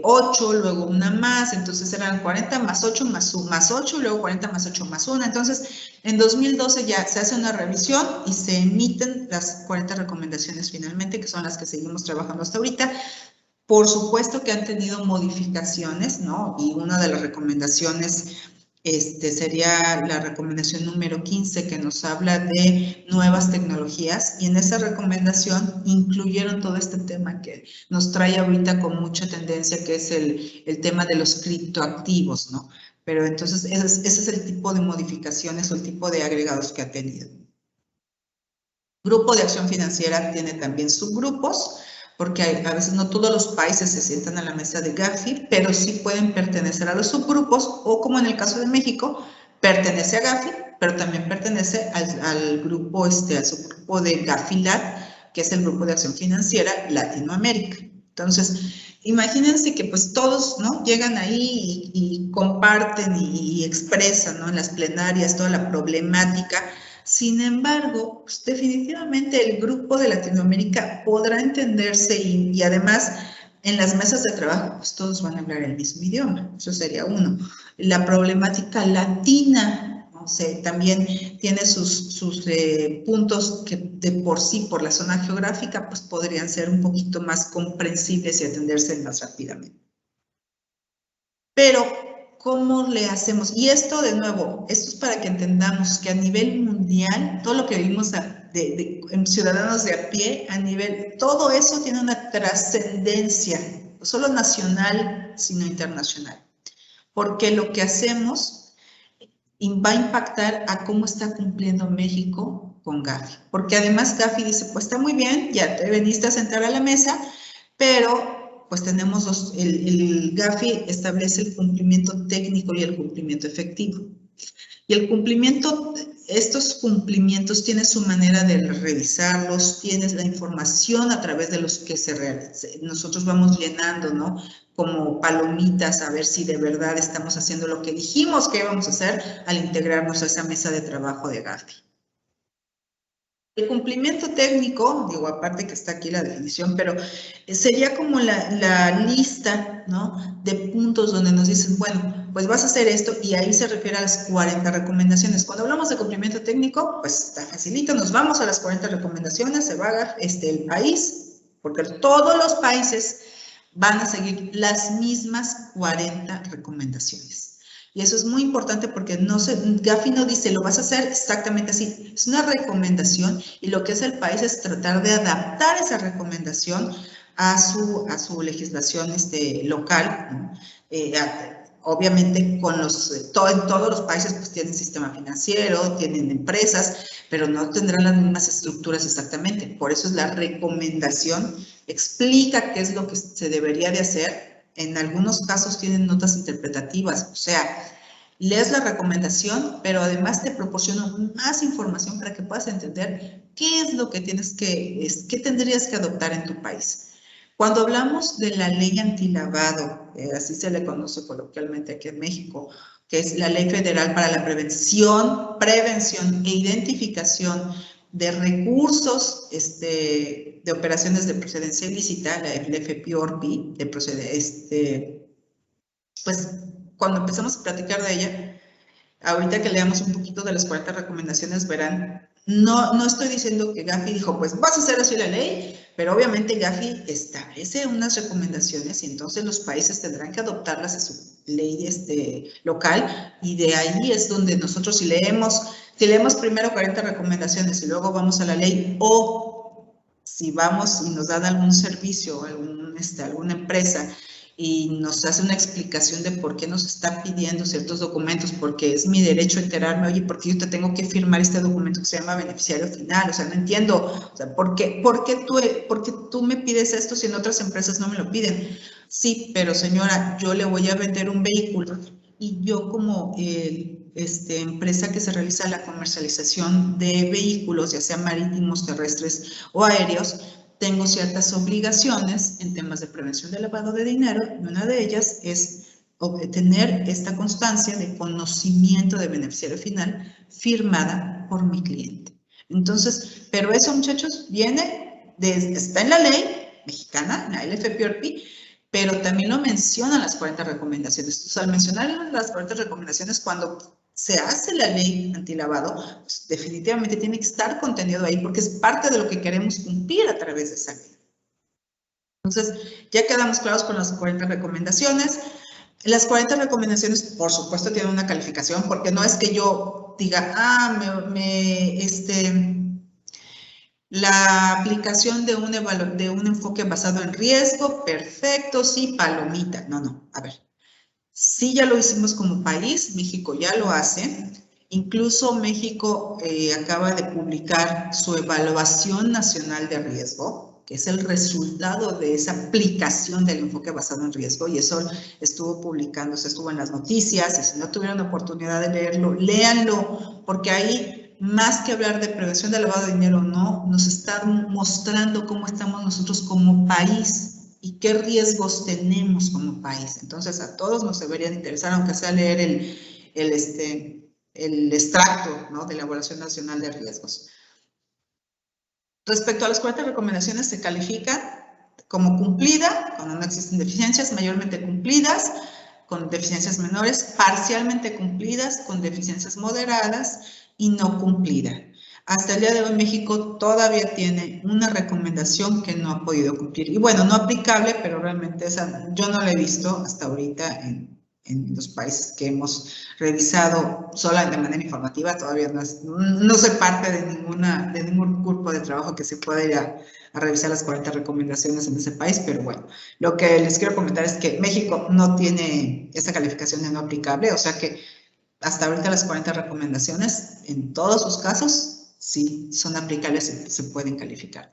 8, luego una más, entonces eran 40 más 8 más 8, luego 40 más 8 más 1. Entonces, en 2012 ya se hace una revisión y se emiten las 40 recomendaciones finalmente, que son las que seguimos trabajando hasta ahorita. Por supuesto que han tenido modificaciones, ¿no? Y una de las recomendaciones sería la recomendación número 15, que nos habla de nuevas tecnologías, y en esa recomendación incluyeron todo este tema que nos trae ahorita con mucha tendencia, que es el tema de los criptoactivos, ¿no? Pero entonces ese es el tipo de modificaciones o el tipo de agregados que ha tenido. Grupo de Acción Financiera tiene también subgrupos, porque a veces no todos los países se sientan a la mesa de Gafi, pero sí pueden pertenecer a los subgrupos, o como en el caso de México, pertenece a Gafi, pero también pertenece al grupo, al subgrupo de Gafilat, que es el Grupo de Acción Financiera Latinoamérica. Entonces, imagínense que pues todos, ¿no?, llegan ahí y comparten y expresan, ¿no?, en las plenarias toda la problemática. Sin embargo, pues definitivamente el grupo de Latinoamérica podrá entenderse y además en las mesas de trabajo pues todos van a hablar el mismo idioma. Eso sería uno. La problemática latina, ¿no?, también tiene sus puntos que de por sí, por la zona geográfica, pues podrían ser un poquito más comprensibles y atenderse más rápidamente. Pero ¿cómo le hacemos? Y esto, de nuevo, esto es para que entendamos que a nivel mundial, todo lo que vivimos en ciudadanos de a pie, a nivel, todo eso tiene una trascendencia, no solo nacional, sino internacional. Porque lo que hacemos va a impactar a cómo está cumpliendo México con Gafi. Porque además Gafi dice, pues está muy bien, ya te veniste a sentar a la mesa, pero pues tenemos el Gafi establece el cumplimiento técnico y el cumplimiento efectivo. Y el cumplimiento estos cumplimientos tienes su manera de revisarlos, tienes la información a través de los que nosotros vamos llenando, ¿no? Como palomitas, a ver si de verdad estamos haciendo lo que dijimos que íbamos a hacer al integrarnos a esa mesa de trabajo de Gafi. El cumplimiento técnico, digo, aparte que está aquí la definición, pero sería como la lista, ¿no? De puntos donde nos dicen, bueno, pues vas a hacer esto, y ahí se refiere a las 40 recomendaciones. Cuando hablamos de cumplimiento técnico, pues está facilito, nos vamos a las 40 recomendaciones, se va a dar el país, porque todos los países van a seguir las mismas 40 recomendaciones. Y eso es muy importante porque Gafi no dice, lo vas a hacer exactamente así. Es una recomendación y lo que hace el país es tratar de adaptar esa recomendación a su legislación local, ¿no? Obviamente en todos los países pues tienen sistema financiero, tienen empresas, pero no tendrán las mismas estructuras exactamente. Por eso es la recomendación, explica qué es lo que se debería de hacer. En algunos casos tienen notas interpretativas, o sea, lees la recomendación, pero además te proporciona más información para que puedas entender qué es lo que qué tendrías que adoptar en tu país. Cuando hablamos de la ley antilavado, así se le conoce coloquialmente aquí en México, que es la Ley Federal para la Prevención e Identificación de recursos de operaciones de procedencia ilícita, la FPORPI, pues cuando empezamos a platicar de ella, ahorita que leamos un poquito de las 40 recomendaciones, verán, no estoy diciendo que Gafi dijo, pues vas a hacer así la ley, pero obviamente Gafi establece unas recomendaciones y entonces los países tendrán que adoptarlas a su ley local, y de ahí es donde nosotros si leemos primero 40 recomendaciones y luego vamos a la ley, o si vamos y nos dan algún servicio, alguna empresa y nos hace una explicación de por qué nos está pidiendo ciertos documentos, porque es mi derecho a enterarme, oye, ¿por qué yo te tengo que firmar este documento que se llama beneficiario final? O sea, no entiendo, o sea, ¿por qué tú me pides esto si en otras empresas no me lo piden? Sí, pero señora, yo le voy a vender un vehículo y yo como empresa que se realiza la comercialización de vehículos, ya sean marítimos, terrestres o aéreos, tengo ciertas obligaciones en temas de prevención de lavado de dinero, y una de ellas es obtener esta constancia de conocimiento de beneficiario final firmada por mi cliente. Entonces, pero eso, muchachos, está en la ley mexicana, en la LFPORPI, pero también lo mencionan las 40 recomendaciones. Entonces, al mencionar las 40 recomendaciones, cuando se hace la ley antilavado, pues definitivamente tiene que estar contenido ahí porque es parte de lo que queremos cumplir a través de esa ley. Entonces, ya quedamos claros con las 40 recomendaciones. Las 40 recomendaciones, por supuesto, tienen una calificación, porque no es que yo diga, la aplicación de un enfoque basado en riesgo, perfecto, sí, palomita. No, a ver. Sí, ya lo hicimos como país, México ya lo hace. Incluso México acaba de publicar su evaluación nacional de riesgo, que es el resultado de esa aplicación del enfoque basado en riesgo, y eso estuvo publicándose, estuvo en las noticias, y si no tuvieron oportunidad de leerlo, léanlo, porque ahí, más que hablar de prevención de lavado de dinero, no, nos está mostrando cómo estamos nosotros como país y qué riesgos tenemos como país. Entonces, a todos nos deberían interesar, aunque sea leer el extracto, ¿no?, de la Evaluación Nacional de Riesgos. Respecto a las 40 recomendaciones, se califica como cumplida, cuando no existen deficiencias, mayormente cumplidas, con deficiencias menores, parcialmente cumplidas, con deficiencias moderadas y no cumplida. Hasta el día de hoy México todavía tiene una recomendación que no ha podido cumplir. Y bueno, no aplicable, pero realmente esa yo no la he visto hasta ahorita en los países que hemos revisado solo de manera informativa. Todavía no soy parte de ningún grupo de trabajo que se pueda ir a revisar las 40 recomendaciones en ese país, pero bueno, lo que les quiero comentar es que México no tiene esa calificación de no aplicable, o sea que hasta ahorita las 40 recomendaciones, en todos sus casos, sí son aplicables y se pueden calificar.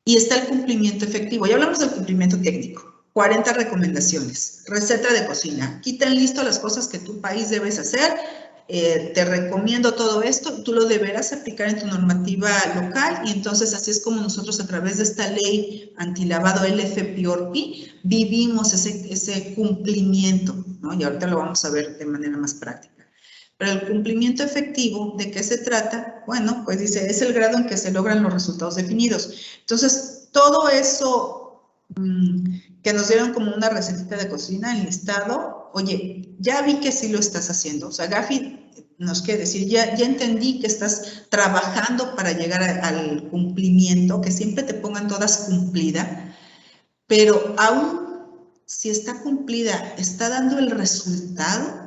Y está el cumplimiento efectivo. Ya hablamos del cumplimiento técnico. 40 recomendaciones. Receta de cocina. Aquí están listas las cosas que tu país debes hacer te recomiendo todo esto, tú lo deberás aplicar en tu normativa local y entonces así es como nosotros a través de esta ley antilavado LFPORPI vivimos ese cumplimiento, ¿no? Y ahorita lo vamos a ver de manera más práctica. Pero el cumplimiento efectivo, ¿de qué se trata? Bueno, pues dice, es el grado en que se logran los resultados definidos. Entonces, todo eso que nos dieron como una recetita de cocina, el listado, oye, ya vi que sí lo estás haciendo. O sea, Gafi nos quiere decir, ya entendí que estás trabajando para llegar al cumplimiento, que siempre te pongan todas cumplida, pero aún si está cumplida, ¿está dando el resultado?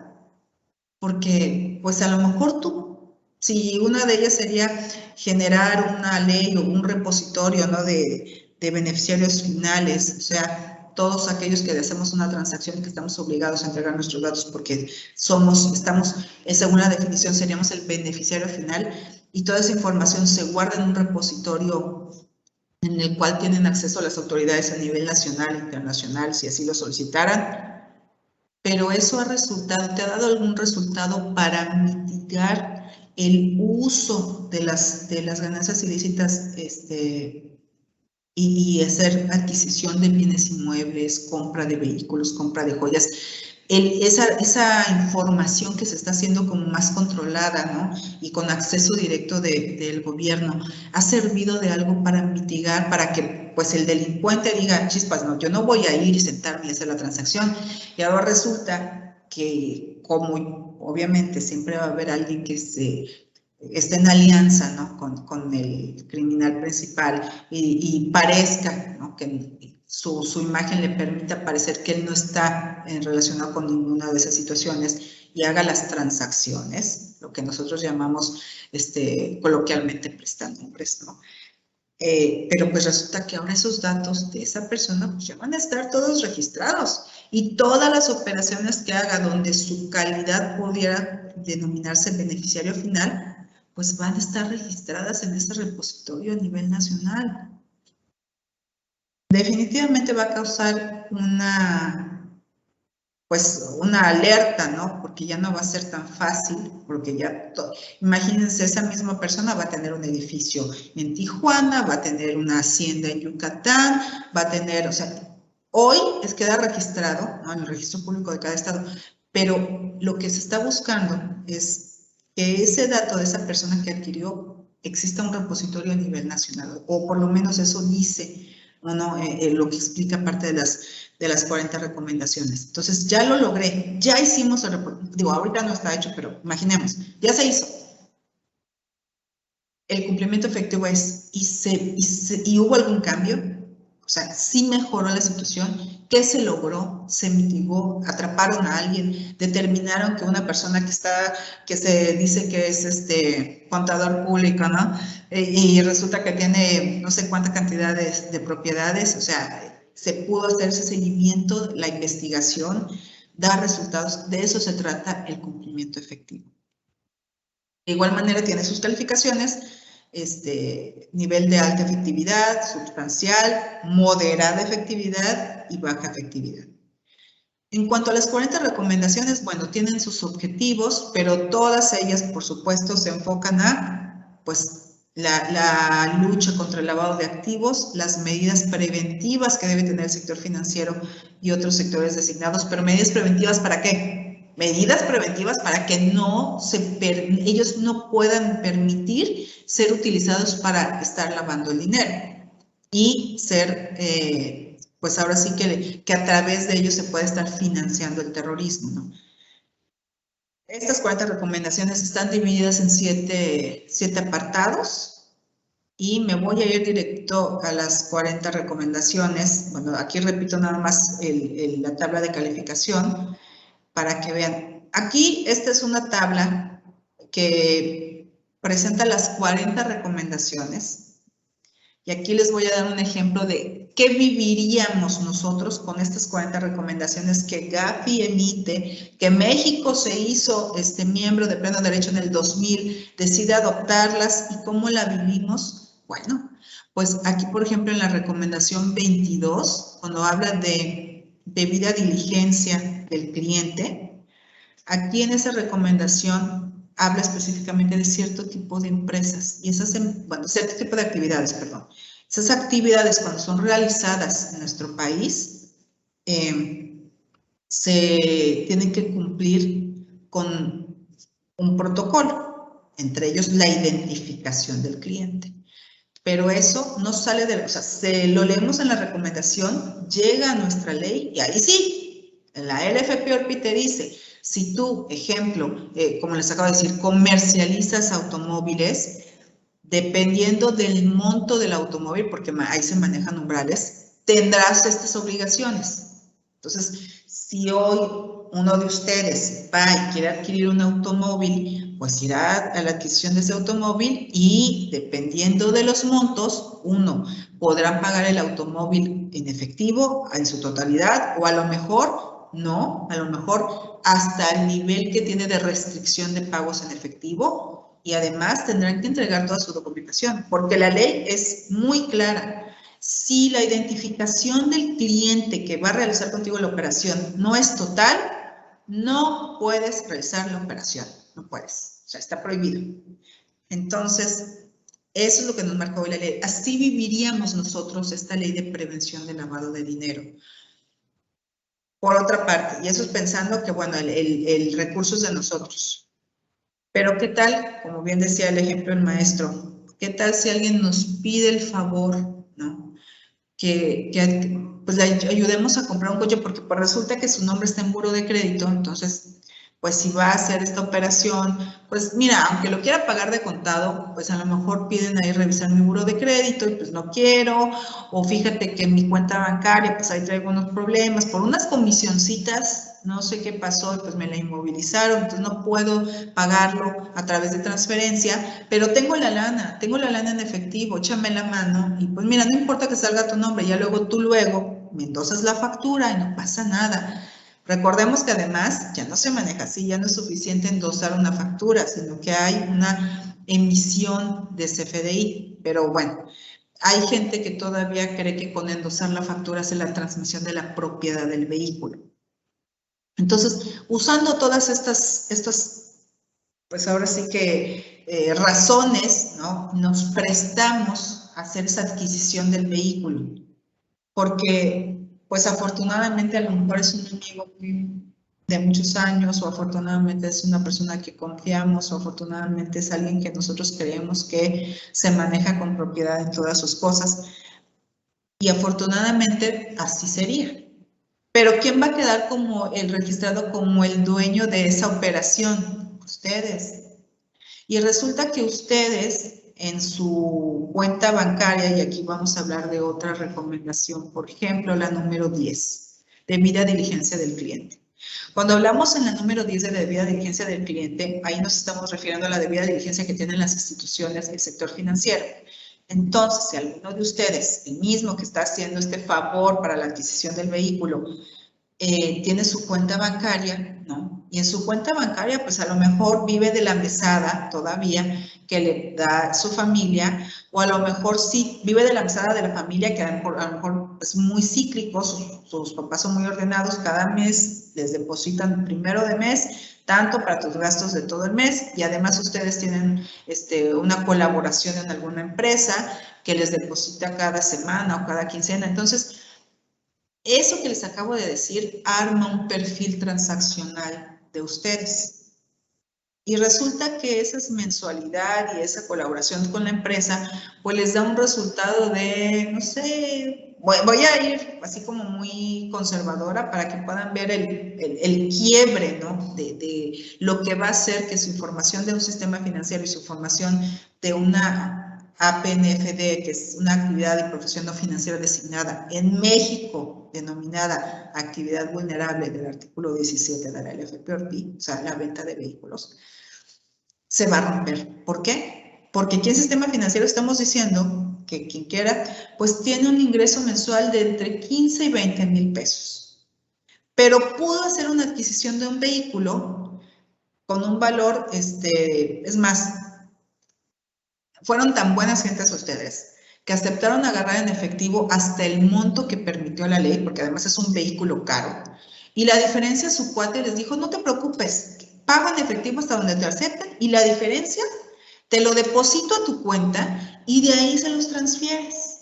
Porque, pues a lo mejor tú, si una de ellas sería generar una ley o un repositorio, ¿no? de beneficiarios finales, o sea, todos aquellos que hacemos una transacción que estamos obligados a entregar nuestros datos porque estamos, según la definición, seríamos el beneficiario final y toda esa información se guarda en un repositorio en el cual tienen acceso las autoridades a nivel nacional e internacional, si así lo solicitaran. Pero eso ha resultado, ¿te ha dado algún resultado para mitigar el uso de las ganancias ilícitas y hacer adquisición de bienes inmuebles, compra de vehículos, compra de joyas? Esa información que se está haciendo como más controlada, ¿no? Y con acceso directo del gobierno, ¿ha servido de algo para mitigar, para que pues el delincuente diga, chispas, no, yo no voy a ir y sentarme y hacer la transacción? Y ahora resulta que, como obviamente siempre va a haber alguien que esté en alianza, ¿no? con el criminal principal y parezca, ¿no? que su imagen le permita parecer que él no está relacionado con ninguna de esas situaciones y haga las transacciones, lo que nosotros llamamos coloquialmente prestanombres, ¿no? Pero pues resulta que ahora esos datos de esa persona pues ya van a estar todos registrados y todas las operaciones que haga donde su calidad pudiera denominarse beneficiario final, pues van a estar registradas en ese repositorio a nivel nacional. Definitivamente va a causar una alerta, ¿no? Porque ya no va a ser tan fácil, porque ya, imagínense, esa misma persona va a tener un edificio en Tijuana, va a tener una hacienda en Yucatán, va a tener, o sea, hoy queda registrado, ¿no? En el registro público de cada estado, pero lo que se está buscando es que ese dato de esa persona que adquirió exista un repositorio a nivel nacional, o por lo menos eso dice, ¿no? Lo que explica parte de las 40 recomendaciones. Entonces, ya lo logré, ya hicimos el reporte, digo, ahorita no está hecho, pero imaginemos, ya se hizo. El cumplimiento efectivo es, ¿y hubo algún cambio? O sea, sí mejoró la situación. ¿Qué se logró? ¿Se mitigó? ¿Atraparon a alguien? ¿Determinaron que una persona que se dice que es contador público, ¿no? Y resulta que tiene no sé cuánta cantidad de propiedades? O sea, se pudo hacer ese seguimiento, la investigación, dar resultados. De eso se trata el cumplimiento efectivo. De igual manera tiene sus calificaciones, nivel de alta efectividad, sustancial, moderada efectividad y baja efectividad. En cuanto a las 40 recomendaciones, bueno, tienen sus objetivos, pero todas ellas, por supuesto, se enfocan a, pues, la lucha contra el lavado de activos, las medidas preventivas que debe tener el sector financiero y otros sectores designados. ¿Pero medidas preventivas para qué? Medidas preventivas para que ellos no puedan permitir ser utilizados para estar lavando el dinero y ser, pues ahora sí que a través de ellos se puede estar financiando el terrorismo, ¿no? Estas 40 recomendaciones están divididas en 7 apartados y me voy a ir directo a las 40 recomendaciones. Bueno, aquí repito nada más la tabla de calificación para que vean. Aquí esta es una tabla que presenta las 40 recomendaciones. Y aquí les voy a dar un ejemplo de qué viviríamos nosotros con estas 40 recomendaciones que Gafi emite, que México se hizo miembro de pleno derecho en el 2000, decide adoptarlas y cómo la vivimos. Bueno, pues aquí, por ejemplo, en la recomendación 22, cuando habla de debida diligencia del cliente, aquí en esa recomendación habla específicamente de cierto tipo de empresas y esas, bueno, cierto tipo de actividades, perdón. Esas actividades cuando son realizadas en nuestro país se tienen que cumplir con un protocolo, entre ellos la identificación del cliente. Pero eso no sale de, o sea, lo leemos en la recomendación, llega a nuestra ley y ahí sí, en la LFP te dice, si tú, ejemplo, como les acabo de decir, comercializas automóviles, dependiendo del monto del automóvil, porque ahí se manejan umbrales, tendrás estas obligaciones. Entonces, si hoy uno de ustedes va y quiere adquirir un automóvil, pues irá a la adquisición de ese automóvil y dependiendo de los montos, uno podrá pagar el automóvil en efectivo, en su totalidad, o a lo mejor no, a lo mejor hasta el nivel que tiene de restricción de pagos en efectivo y además tendrán que entregar toda su documentación, porque la ley es muy clara. Si la identificación del cliente que va a realizar contigo la operación no es total, no puedes realizar la operación, no puedes, o sea, está prohibido. Entonces, eso es lo que nos marca hoy la ley. Así viviríamos nosotros esta ley de prevención del lavado de dinero. Por otra parte, y eso es pensando que, bueno, el recurso es de nosotros. Pero ¿qué tal? Como bien decía el ejemplo del maestro, ¿qué tal si alguien nos pide el favor, ¿no? Que pues le ayudemos a comprar un coche porque pues resulta que su nombre está en buro de crédito, entonces pues si va a hacer esta operación, pues mira, aunque lo quiera pagar de contado, pues a lo mejor piden ahí revisar mi buro de crédito y pues no quiero, o fíjate que en mi cuenta bancaria pues ahí traigo unos problemas, por unas comisioncitas, no sé qué pasó y pues me la inmovilizaron, entonces no puedo pagarlo a través de transferencia, pero tengo la lana en efectivo, échame la mano y pues mira, no importa que salga tu nombre, ya luego tú me endosas la factura y no pasa nada. Recordemos que además ya no se maneja así, ya no es suficiente endosar una factura, sino que hay una emisión de CFDI, pero bueno, hay gente que todavía cree que con endosar la factura hace la transmisión de la propiedad del vehículo. Entonces, usando todas estas pues ahora sí que razones, ¿no? Nos prestamos a hacer esa adquisición del vehículo, porque pues afortunadamente a lo mejor es un amigo de muchos años, o afortunadamente es una persona que confiamos, o afortunadamente es alguien que nosotros creemos que se maneja con propiedad en todas sus cosas, y afortunadamente así sería. Pero ¿quién va a quedar como el registrado como el dueño de esa operación? Ustedes. Y resulta que ustedes en su cuenta bancaria, y aquí vamos a hablar de otra recomendación, por ejemplo, la número 10, debida diligencia del cliente. Cuando hablamos en la número 10 de debida diligencia del cliente, ahí nos estamos refiriendo a la debida diligencia que tienen las instituciones del sector financiero. Entonces, si alguno de ustedes, el mismo que está haciendo este favor para la adquisición del vehículo, tiene su cuenta bancaria, ¿no? Y en su cuenta bancaria, pues a lo mejor vive de la mesada todavía que le da su familia, o a lo mejor sí vive de la mesada de la familia, que a lo mejor es muy cíclico, sus papás son muy ordenados, cada mes les depositan primero de mes, tanto para tus gastos de todo el mes, y además ustedes tienen una colaboración en alguna empresa que les deposita cada semana o cada quincena. Entonces, eso que les acabo de decir arma un perfil transaccional de ustedes. Y resulta que esa mensualidad y esa colaboración con la empresa, pues les da un resultado de, no sé, voy a ir así como muy conservadora para que puedan ver el quiebre, ¿no? De lo que va a hacer que su información de un sistema financiero y su información de una APNFD, que es una actividad y profesión no financiera designada en México, denominada actividad vulnerable del artículo 17 de la LFP-ORPI, o sea, la venta de vehículos, se va a romper. ¿Por qué? Porque aquí en sistema financiero estamos diciendo que quien quiera, pues tiene un ingreso mensual de entre 15 y 20 mil pesos. Pero pudo hacer una adquisición de un vehículo con un valor, es más, fueron tan buenas gentes ustedes que aceptaron agarrar en efectivo hasta el monto que permitió la ley, porque además es un vehículo caro. Y la diferencia, su cuate les dijo, no te preocupes, pago en efectivo hasta donde te acepten y la diferencia te lo deposito a tu cuenta y de ahí se los transfieres.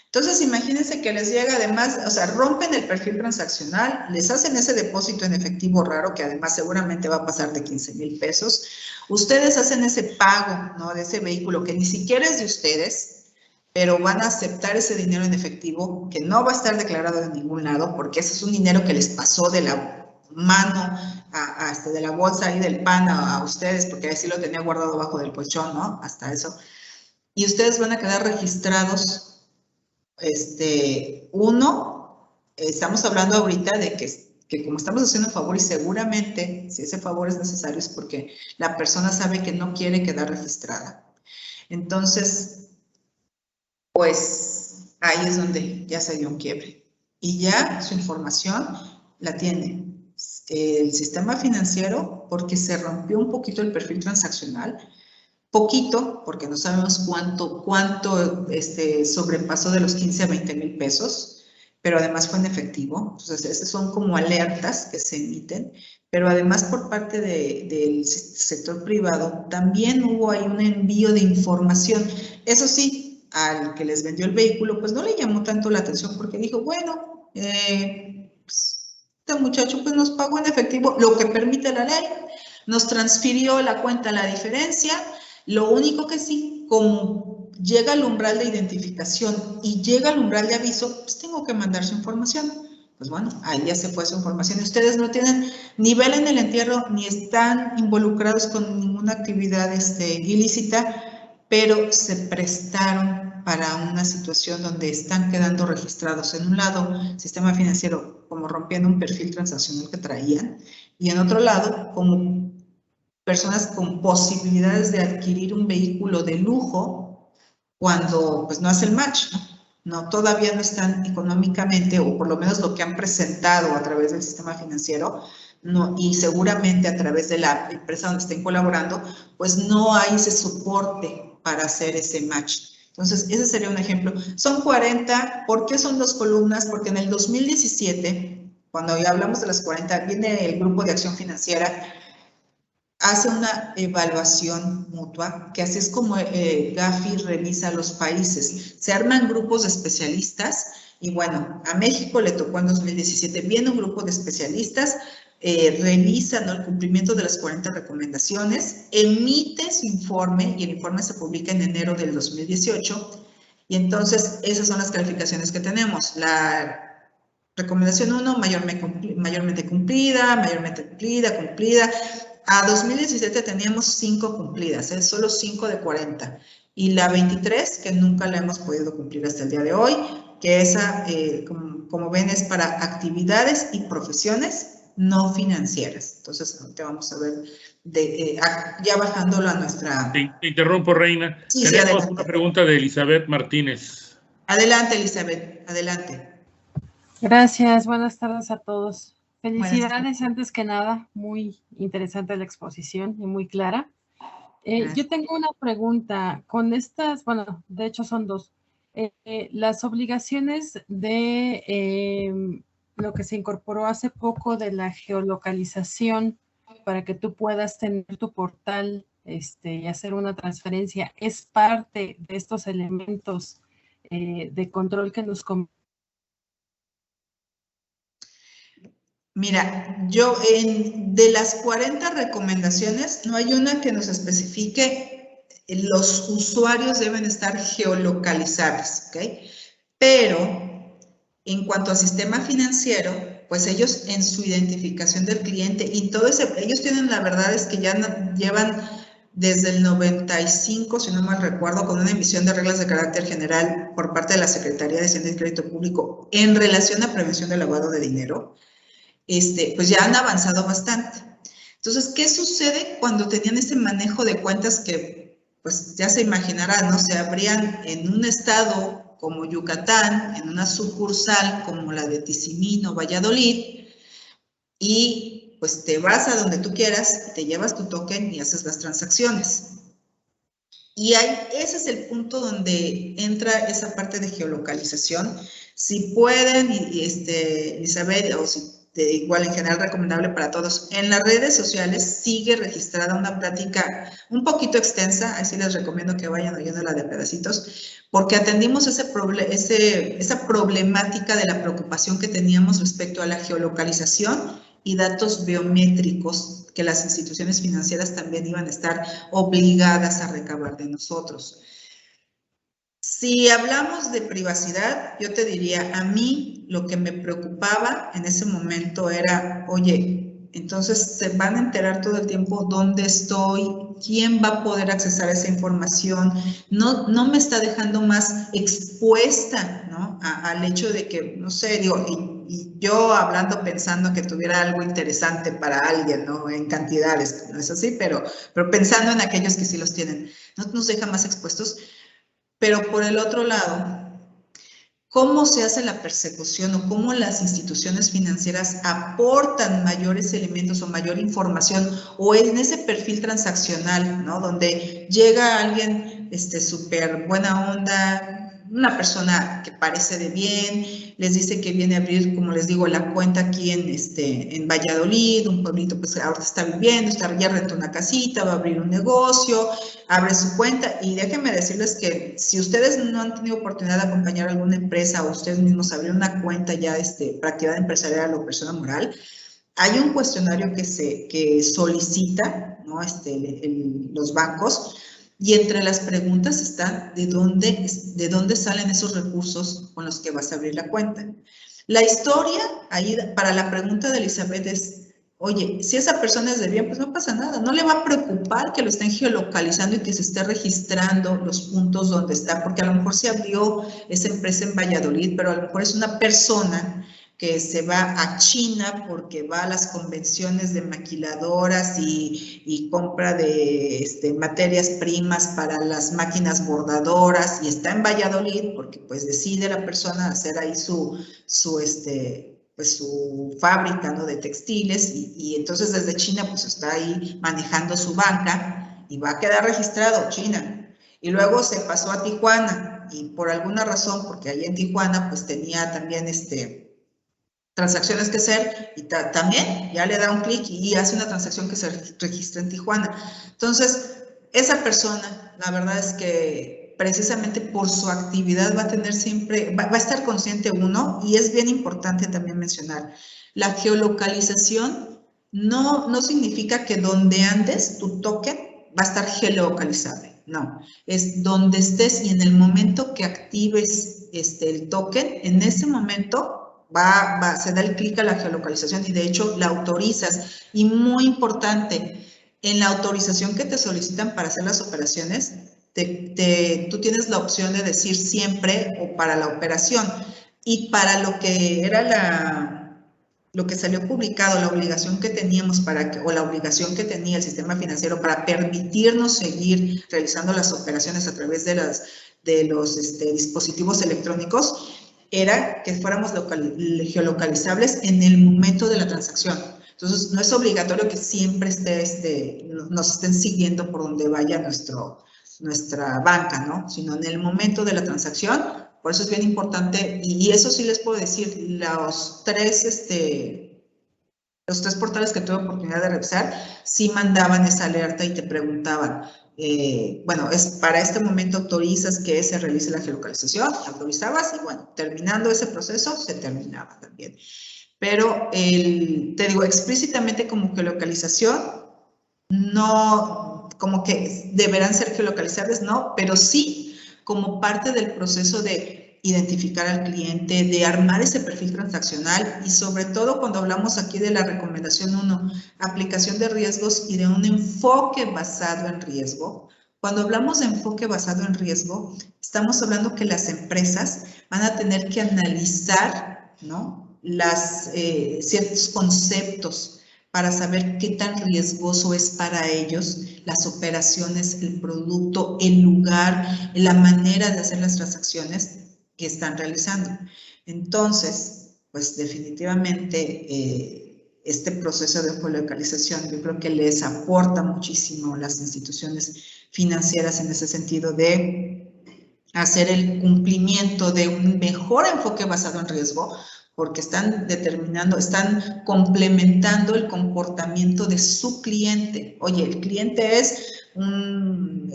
Entonces, imagínense que les llega además, o sea, rompen el perfil transaccional, les hacen ese depósito en efectivo raro, que además seguramente va a pasar de 15,000 pesos. Ustedes hacen ese pago, ¿no? De ese vehículo que ni siquiera es de ustedes, pero van a aceptar ese dinero en efectivo, que no va a estar declarado de ningún lado, porque ese es un dinero que les pasó de la mano de la bolsa y del pan a ustedes, porque así lo tenía guardado bajo del colchón, ¿no? Hasta eso. Y ustedes van a quedar registrados. Estamos hablando ahorita de que como estamos haciendo un favor y seguramente si ese favor es necesario es porque la persona sabe que no quiere quedar registrada. Entonces, pues ahí es donde ya se dio un quiebre y ya su información la tiene el sistema financiero porque se rompió un poquito el perfil transaccional. Poquito, porque no sabemos cuánto sobrepasó de los 15 a 20,000 pesos, pero además fue en efectivo. Entonces, esas son como alertas que se emiten, pero además por parte del sector privado también hubo ahí un envío de información. Eso sí, al que les vendió el vehículo, pues no le llamó tanto la atención porque dijo, bueno, pues, este muchacho pues nos pagó en efectivo, lo que permite la ley, nos transfirió la cuenta la diferencia. Lo único que sí, como llega al umbral de identificación y llega al umbral de aviso, pues tengo que mandar su información. Pues bueno, ahí ya se fue su información. Ustedes no tienen nivel en el entierro ni están involucrados con ninguna actividad ilícita, pero se prestaron para una situación donde están quedando registrados en un lado, sistema financiero como rompiendo un perfil transaccional que traían, y en otro lado, como personas con posibilidades de adquirir un vehículo de lujo cuando pues no hace el match, ¿no? Todavía no están económicamente, o por lo menos lo que han presentado a través del sistema financiero, no, y seguramente a través de la empresa donde estén colaborando, pues no hay ese soporte para hacer ese match. Entonces, ese sería un ejemplo. Son 40, ¿por qué son 2 columnas? Porque en el 2017, cuando ya hablamos de las 40, viene el Grupo de Acción Financiera, hace una evaluación mutua, que así es como Gafi revisa los países. Se arman grupos de especialistas y bueno, a México le tocó en 2017, viene un grupo de especialistas, revisan el cumplimiento de las 40 recomendaciones, emite su informe y el informe se publica en enero del 2018 y entonces esas son las calificaciones que tenemos. La recomendación 1, mayormente cumplida, cumplida. A 2017 teníamos 5 cumplidas, solo 5 de 40. Y la 23, que nunca la hemos podido cumplir hasta el día de hoy, que esa, como ven, es para actividades y profesiones no financieras. Entonces, ahorita vamos a ver, ya bajándolo a nuestra... Te interrumpo, Reina. Sí, tenemos una pregunta de Elizabeth Martínez. Adelante, Elizabeth, adelante. Gracias, buenas tardes a todos. Felicidades antes que nada, muy interesante la exposición y muy clara. Yo tengo una pregunta con estas, bueno, de hecho son 2. Las obligaciones de lo que se incorporó hace poco de la geolocalización para que tú puedas tener tu portal y hacer una transferencia, ¿es parte de estos elementos de control que nos comentan? Mira, de las 40 recomendaciones, no hay una que nos especifique los usuarios deben estar geolocalizados, ¿ok? Pero en cuanto al sistema financiero, pues ellos en su identificación del cliente y todo ese, ellos tienen, la verdad es que ya llevan desde el 95, si no mal recuerdo, con una emisión de reglas de carácter general por parte de la Secretaría de Hacienda y Crédito Público en relación a prevención del lavado de dinero. Pues ya han avanzado bastante. Entonces, ¿qué sucede cuando tenían ese manejo de cuentas que, pues ya se imaginarán, ¿no? Se abrían en un estado como Yucatán, en una sucursal como la de Tizimín o Valladolid, y pues te vas a donde tú quieras, te llevas tu token y haces las transacciones. Y ese es el punto donde entra esa parte de geolocalización. Si pueden, Isabel, o si igual en general recomendable para todos. En las redes sociales sigue registrada una plática un poquito extensa, así les recomiendo que vayan oyéndola de pedacitos, porque atendimos esa problemática de la preocupación que teníamos respecto a la geolocalización y datos biométricos que las instituciones financieras también iban a estar obligadas a recabar de nosotros. Si hablamos de privacidad, yo te diría, a mí lo que me preocupaba en ese momento era, oye, entonces se van a enterar todo el tiempo dónde estoy, quién va a poder accesar a esa información, no me está dejando más expuesta, ¿no? Al hecho de que, no sé, digo, y yo hablando pensando que tuviera algo interesante para alguien, ¿no? En cantidades, no es así, pero pensando en aquellos que sí los tienen, no nos deja más expuestos. Pero por el otro lado, ¿cómo se hace la persecución o cómo las instituciones financieras aportan mayores elementos o mayor información o en ese perfil transaccional, ¿no? Donde llega alguien súper buena onda, una persona que parece de bien, les dice que viene a abrir, como les digo, la cuenta aquí en Valladolid, un pueblito pues ahora está viviendo, ya rentó una casita, va a abrir un negocio, abre su cuenta y déjenme decirles que si ustedes no han tenido oportunidad de acompañar a alguna empresa o ustedes mismos abrir una cuenta ya para actividad empresarial o persona moral, hay un cuestionario que solicita, ¿no? Los bancos, y entre las preguntas está de dónde salen esos recursos con los que vas a abrir la cuenta. La historia, ahí para la pregunta de Elizabeth es, oye, si esa persona es de bien, pues no pasa nada, no le va a preocupar que lo estén geolocalizando y que se esté registrando los puntos donde está, porque a lo mejor se abrió esa empresa en Valladolid, pero a lo mejor es una persona que se va a China porque va a las convenciones de maquiladoras y compra de materias primas para las máquinas bordadoras y está en Valladolid porque pues decide la persona hacer ahí su fábrica, ¿no? De textiles y entonces desde China pues está ahí manejando su banca y va a quedar registrado China. Y luego se pasó a Tijuana y por alguna razón, porque ahí en Tijuana pues tenía también transacciones que hacer y también ya le da un clic y hace una transacción que se registra en Tijuana. Entonces, esa persona, la verdad es que precisamente por su actividad va a tener siempre, va a estar consciente uno, y es bien importante también mencionar, la geolocalización no significa que donde andes tu token va a estar geolocalizable, no, es donde estés y en el momento que actives el token, en ese momento se da el clic a la geolocalización y de hecho la autorizas. Y muy importante, en la autorización que te solicitan para hacer las operaciones, tú tienes la opción de decir siempre o para la operación. Y para lo que era lo que salió publicado, la obligación que teníamos o la obligación que tenía el sistema financiero para permitirnos seguir realizando las operaciones a través de los dispositivos electrónicos, era que fuéramos geolocalizables en el momento de la transacción. Entonces, no es obligatorio que siempre nos estén siguiendo por donde vaya nuestra banca, ¿no? Sino en el momento de la transacción. Por eso es bien importante, y eso sí les puedo decir, los tres portales que tuve oportunidad de revisar, sí mandaban esa alerta y te preguntaban, bueno, para este momento autorizas que se realice la geolocalización, autorizabas y bueno, terminando ese proceso, se terminaba también. Pero te digo, explícitamente como geolocalización, no, como que deberán ser geolocalizables, no, pero sí como parte del proceso de identificar al cliente, de armar ese perfil transaccional y sobre todo cuando hablamos aquí de la recomendación 1, aplicación de riesgos y de un enfoque basado en riesgo. Cuando hablamos de enfoque basado en riesgo, estamos hablando que las empresas van a tener que analizar, ¿no? Ciertos conceptos para saber qué tan riesgoso es para ellos las operaciones, el producto, el lugar, la manera de hacer las transacciones que están realizando. Entonces, pues definitivamente este proceso de geolocalización yo creo que les aporta muchísimo a las instituciones financieras en ese sentido de hacer el cumplimiento de un mejor enfoque basado en riesgo, porque están determinando, están complementando el comportamiento de su cliente. Oye, el cliente es un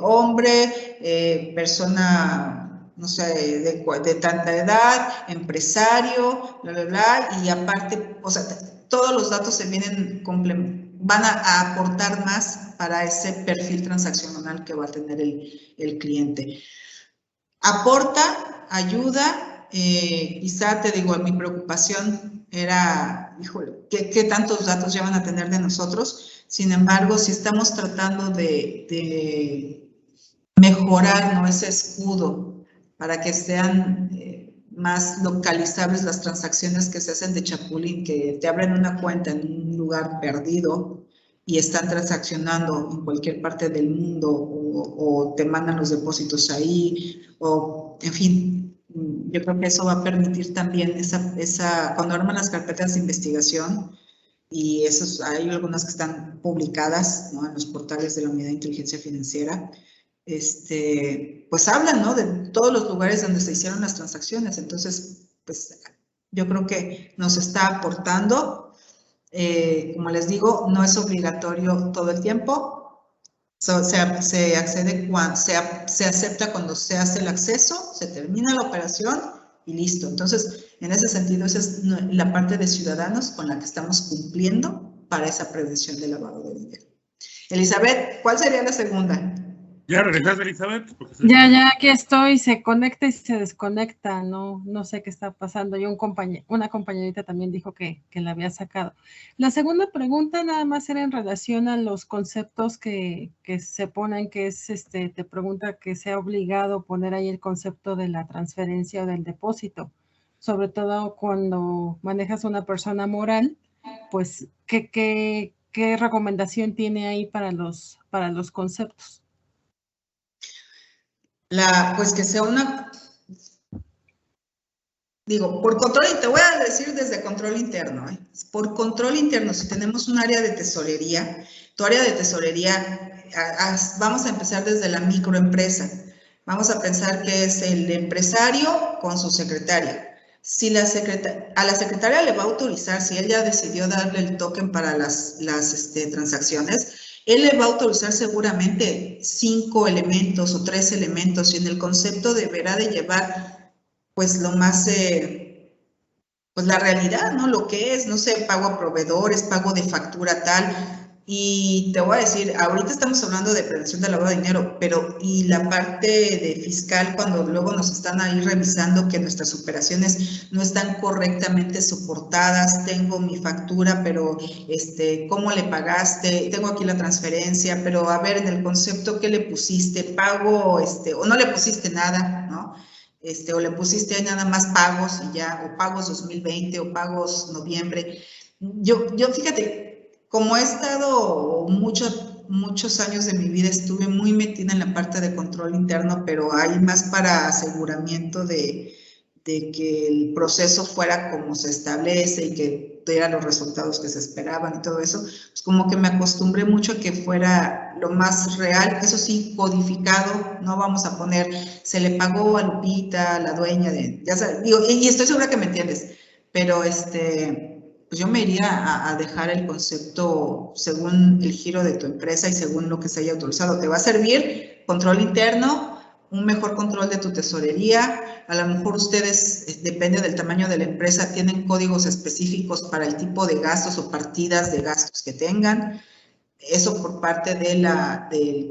hombre, persona, no sé, de tanta edad, empresario, bla, bla, bla, y aparte, o sea, todos los datos se vienen van a aportar más para ese perfil transaccional que va a tener el cliente. Aporta, ayuda, quizá te digo, mi preocupación era, híjole, ¿qué tantos datos ya van a tener de nosotros? Sin embargo, si estamos tratando de mejorar, ¿no?, ese escudo para que sean más localizables las transacciones que se hacen de Chapulín, que te abren una cuenta en un lugar perdido y están transaccionando en cualquier parte del mundo o te mandan los depósitos ahí, o en fin, yo creo que eso va a permitir también cuando arman las carpetas de investigación, y hay algunas que están publicadas, ¿no?, en los portales de la Unidad de Inteligencia Financiera, pues hablan, ¿no?, de todos los lugares donde se hicieron las transacciones. Entonces, pues yo creo que nos está aportando. Como les digo, no es obligatorio todo el tiempo. Se acepta cuando se hace el acceso, se termina la operación y listo. Entonces, en ese sentido, esa es la parte de ciudadanos con la que estamos cumpliendo para esa prevención de lavado de dinero. Elizabeth, ¿cuál sería la segunda? ¿Ya regresaste, Elizabeth? Ya aquí estoy, se conecta y se desconecta, no sé qué está pasando. Y una compañerita también dijo que la había sacado. La segunda pregunta nada más era en relación a los conceptos que se ponen, que es, te pregunta que sea obligado poner ahí el concepto de la transferencia o del depósito, sobre todo cuando manejas una persona moral, pues, ¿qué recomendación tiene ahí para los conceptos? Pues que sea por control, y te voy a decir desde control interno, por control interno, si tenemos un área de tesorería, tu área de tesorería, vamos a empezar desde la microempresa. Vamos a pensar que es el empresario con su secretaria. Si a la secretaria le va a autorizar, si él ya decidió darle el token para las transacciones, él le va a autorizar seguramente 5 elementos o 3 elementos, y en el concepto deberá de llevar, pues, lo más, pues, la realidad, ¿no? Lo que es, no sé, pago a proveedores, pago de factura tal. Y te voy a decir, ahorita estamos hablando de prevención del lavado de dinero, pero y la parte de fiscal, cuando luego nos están ahí revisando que nuestras operaciones no están correctamente soportadas, tengo mi factura, pero ¿cómo le pagaste? Tengo aquí la transferencia, pero a ver, en el concepto, ¿qué le pusiste? Pago, o no le pusiste nada, ¿no? O le pusiste nada más pagos y ya, o pagos 2020 o pagos noviembre. Yo fíjate, como he estado muchos años de mi vida, estuve muy metida en la parte de control interno, pero hay más para aseguramiento de que el proceso fuera como se establece y que dieran los resultados que se esperaban y todo eso, pues como que me acostumbré mucho a que fuera lo más real, eso sí, codificado. No vamos a poner, se le pagó a Lupita, la dueña de, ya sabes, digo, y estoy segura que me entiendes, pero pues yo me iría a dejar el concepto según el giro de tu empresa y según lo que se haya autorizado. Te va a servir control interno, un mejor control de tu tesorería. A lo mejor ustedes, depende del tamaño de la empresa, tienen códigos específicos para el tipo de gastos o partidas de gastos que tengan. Eso por parte del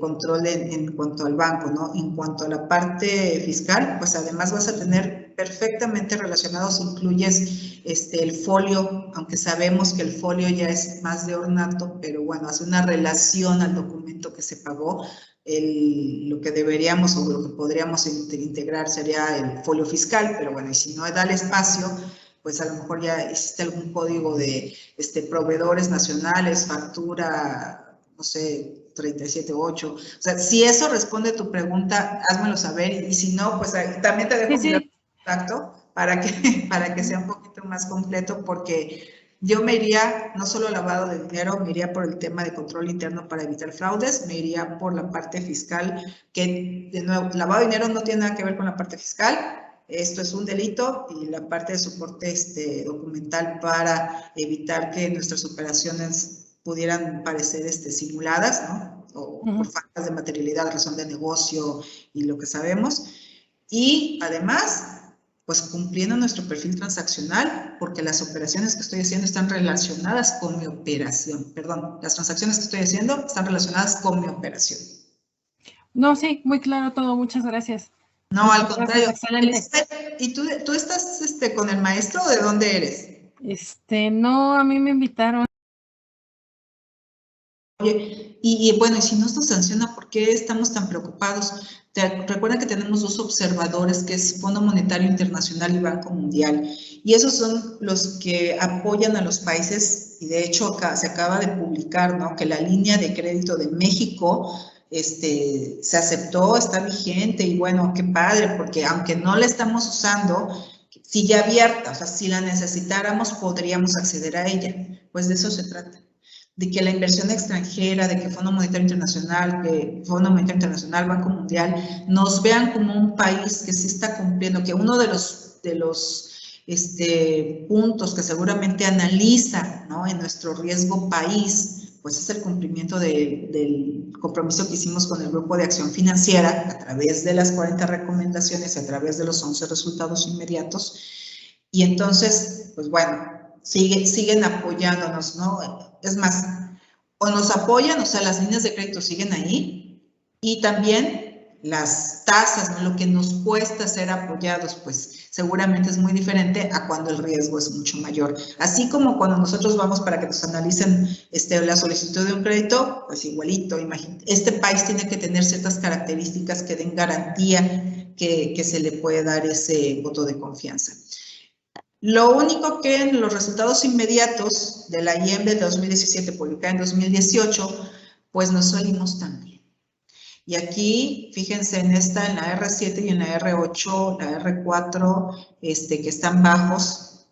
control en cuanto al banco, ¿no? En cuanto a la parte fiscal, pues además vas a tener perfectamente relacionados, si incluyes el folio, aunque sabemos que el folio ya es más de ornato, pero bueno, hace una relación al documento que se pagó. Lo que deberíamos o lo que podríamos integrar sería el folio fiscal, pero bueno, y si no da el espacio, pues a lo mejor ya existe algún código de proveedores nacionales, factura, no sé, 378. O sea, si eso responde a tu pregunta, házmelo saber, y si no, pues también te dejo mi contacto para que sea un poquito más completo, porque yo me iría, no solo lavado de dinero, me iría por el tema de control interno para evitar fraudes, me iría por la parte fiscal, que de nuevo, lavado de dinero no tiene nada que ver con la parte fiscal. esto es un delito, y la parte de soporte documental para evitar que nuestras operaciones pudieran parecer simuladas, ¿no? O por faltas de materialidad, razón de negocio y lo que sabemos. Y además, pues cumpliendo nuestro perfil transaccional, porque las operaciones que estoy haciendo están relacionadas con mi operación. Perdón, las transacciones que estoy haciendo están relacionadas con mi operación. No, sí, muy claro todo. Muchas gracias. No, al contrario. Excelente. ¿Y tú estás con el maestro o de dónde eres? No, a mí me invitaron. Oye, y bueno, y si no nos sanciona, ¿por qué estamos tan preocupados? Recuerda que tenemos 2 observadores, que es Fondo Monetario Internacional y Banco Mundial, y esos son los que apoyan a los países, y de hecho acá se acaba de publicar, ¿no?, que la línea de crédito de México se aceptó, está vigente, y bueno, qué padre, porque aunque no la estamos usando, sigue abierta, o sea, si la necesitáramos, podríamos acceder a ella. Pues de eso se trata, de que la inversión extranjera, de que Fondo Monetario Internacional, Banco Mundial, nos vean como un país que sí está cumpliendo, que uno de los puntos que seguramente analiza, ¿no?, en nuestro riesgo país, pues es el cumplimiento del compromiso que hicimos con el Grupo de Acción Financiera a través de las 40 recomendaciones y a través de los 11 resultados inmediatos. Y entonces, pues bueno, siguen apoyándonos, ¿no? Es más, o nos apoyan, o sea, las líneas de crédito siguen ahí, y también las tasas, ¿no?, lo que nos cuesta ser apoyados, pues seguramente es muy diferente a cuando el riesgo es mucho mayor. Así como cuando nosotros vamos para que nos analicen la solicitud de un crédito, pues igualito, imagínate, este país tiene que tener ciertas características que den garantía que se le puede dar ese voto de confianza. Lo único que en los resultados inmediatos de la IEM de 2017, publicada en 2018, pues no salimos tan bien. Y aquí, fíjense en la R7 y en la R8, la R4, que están bajos.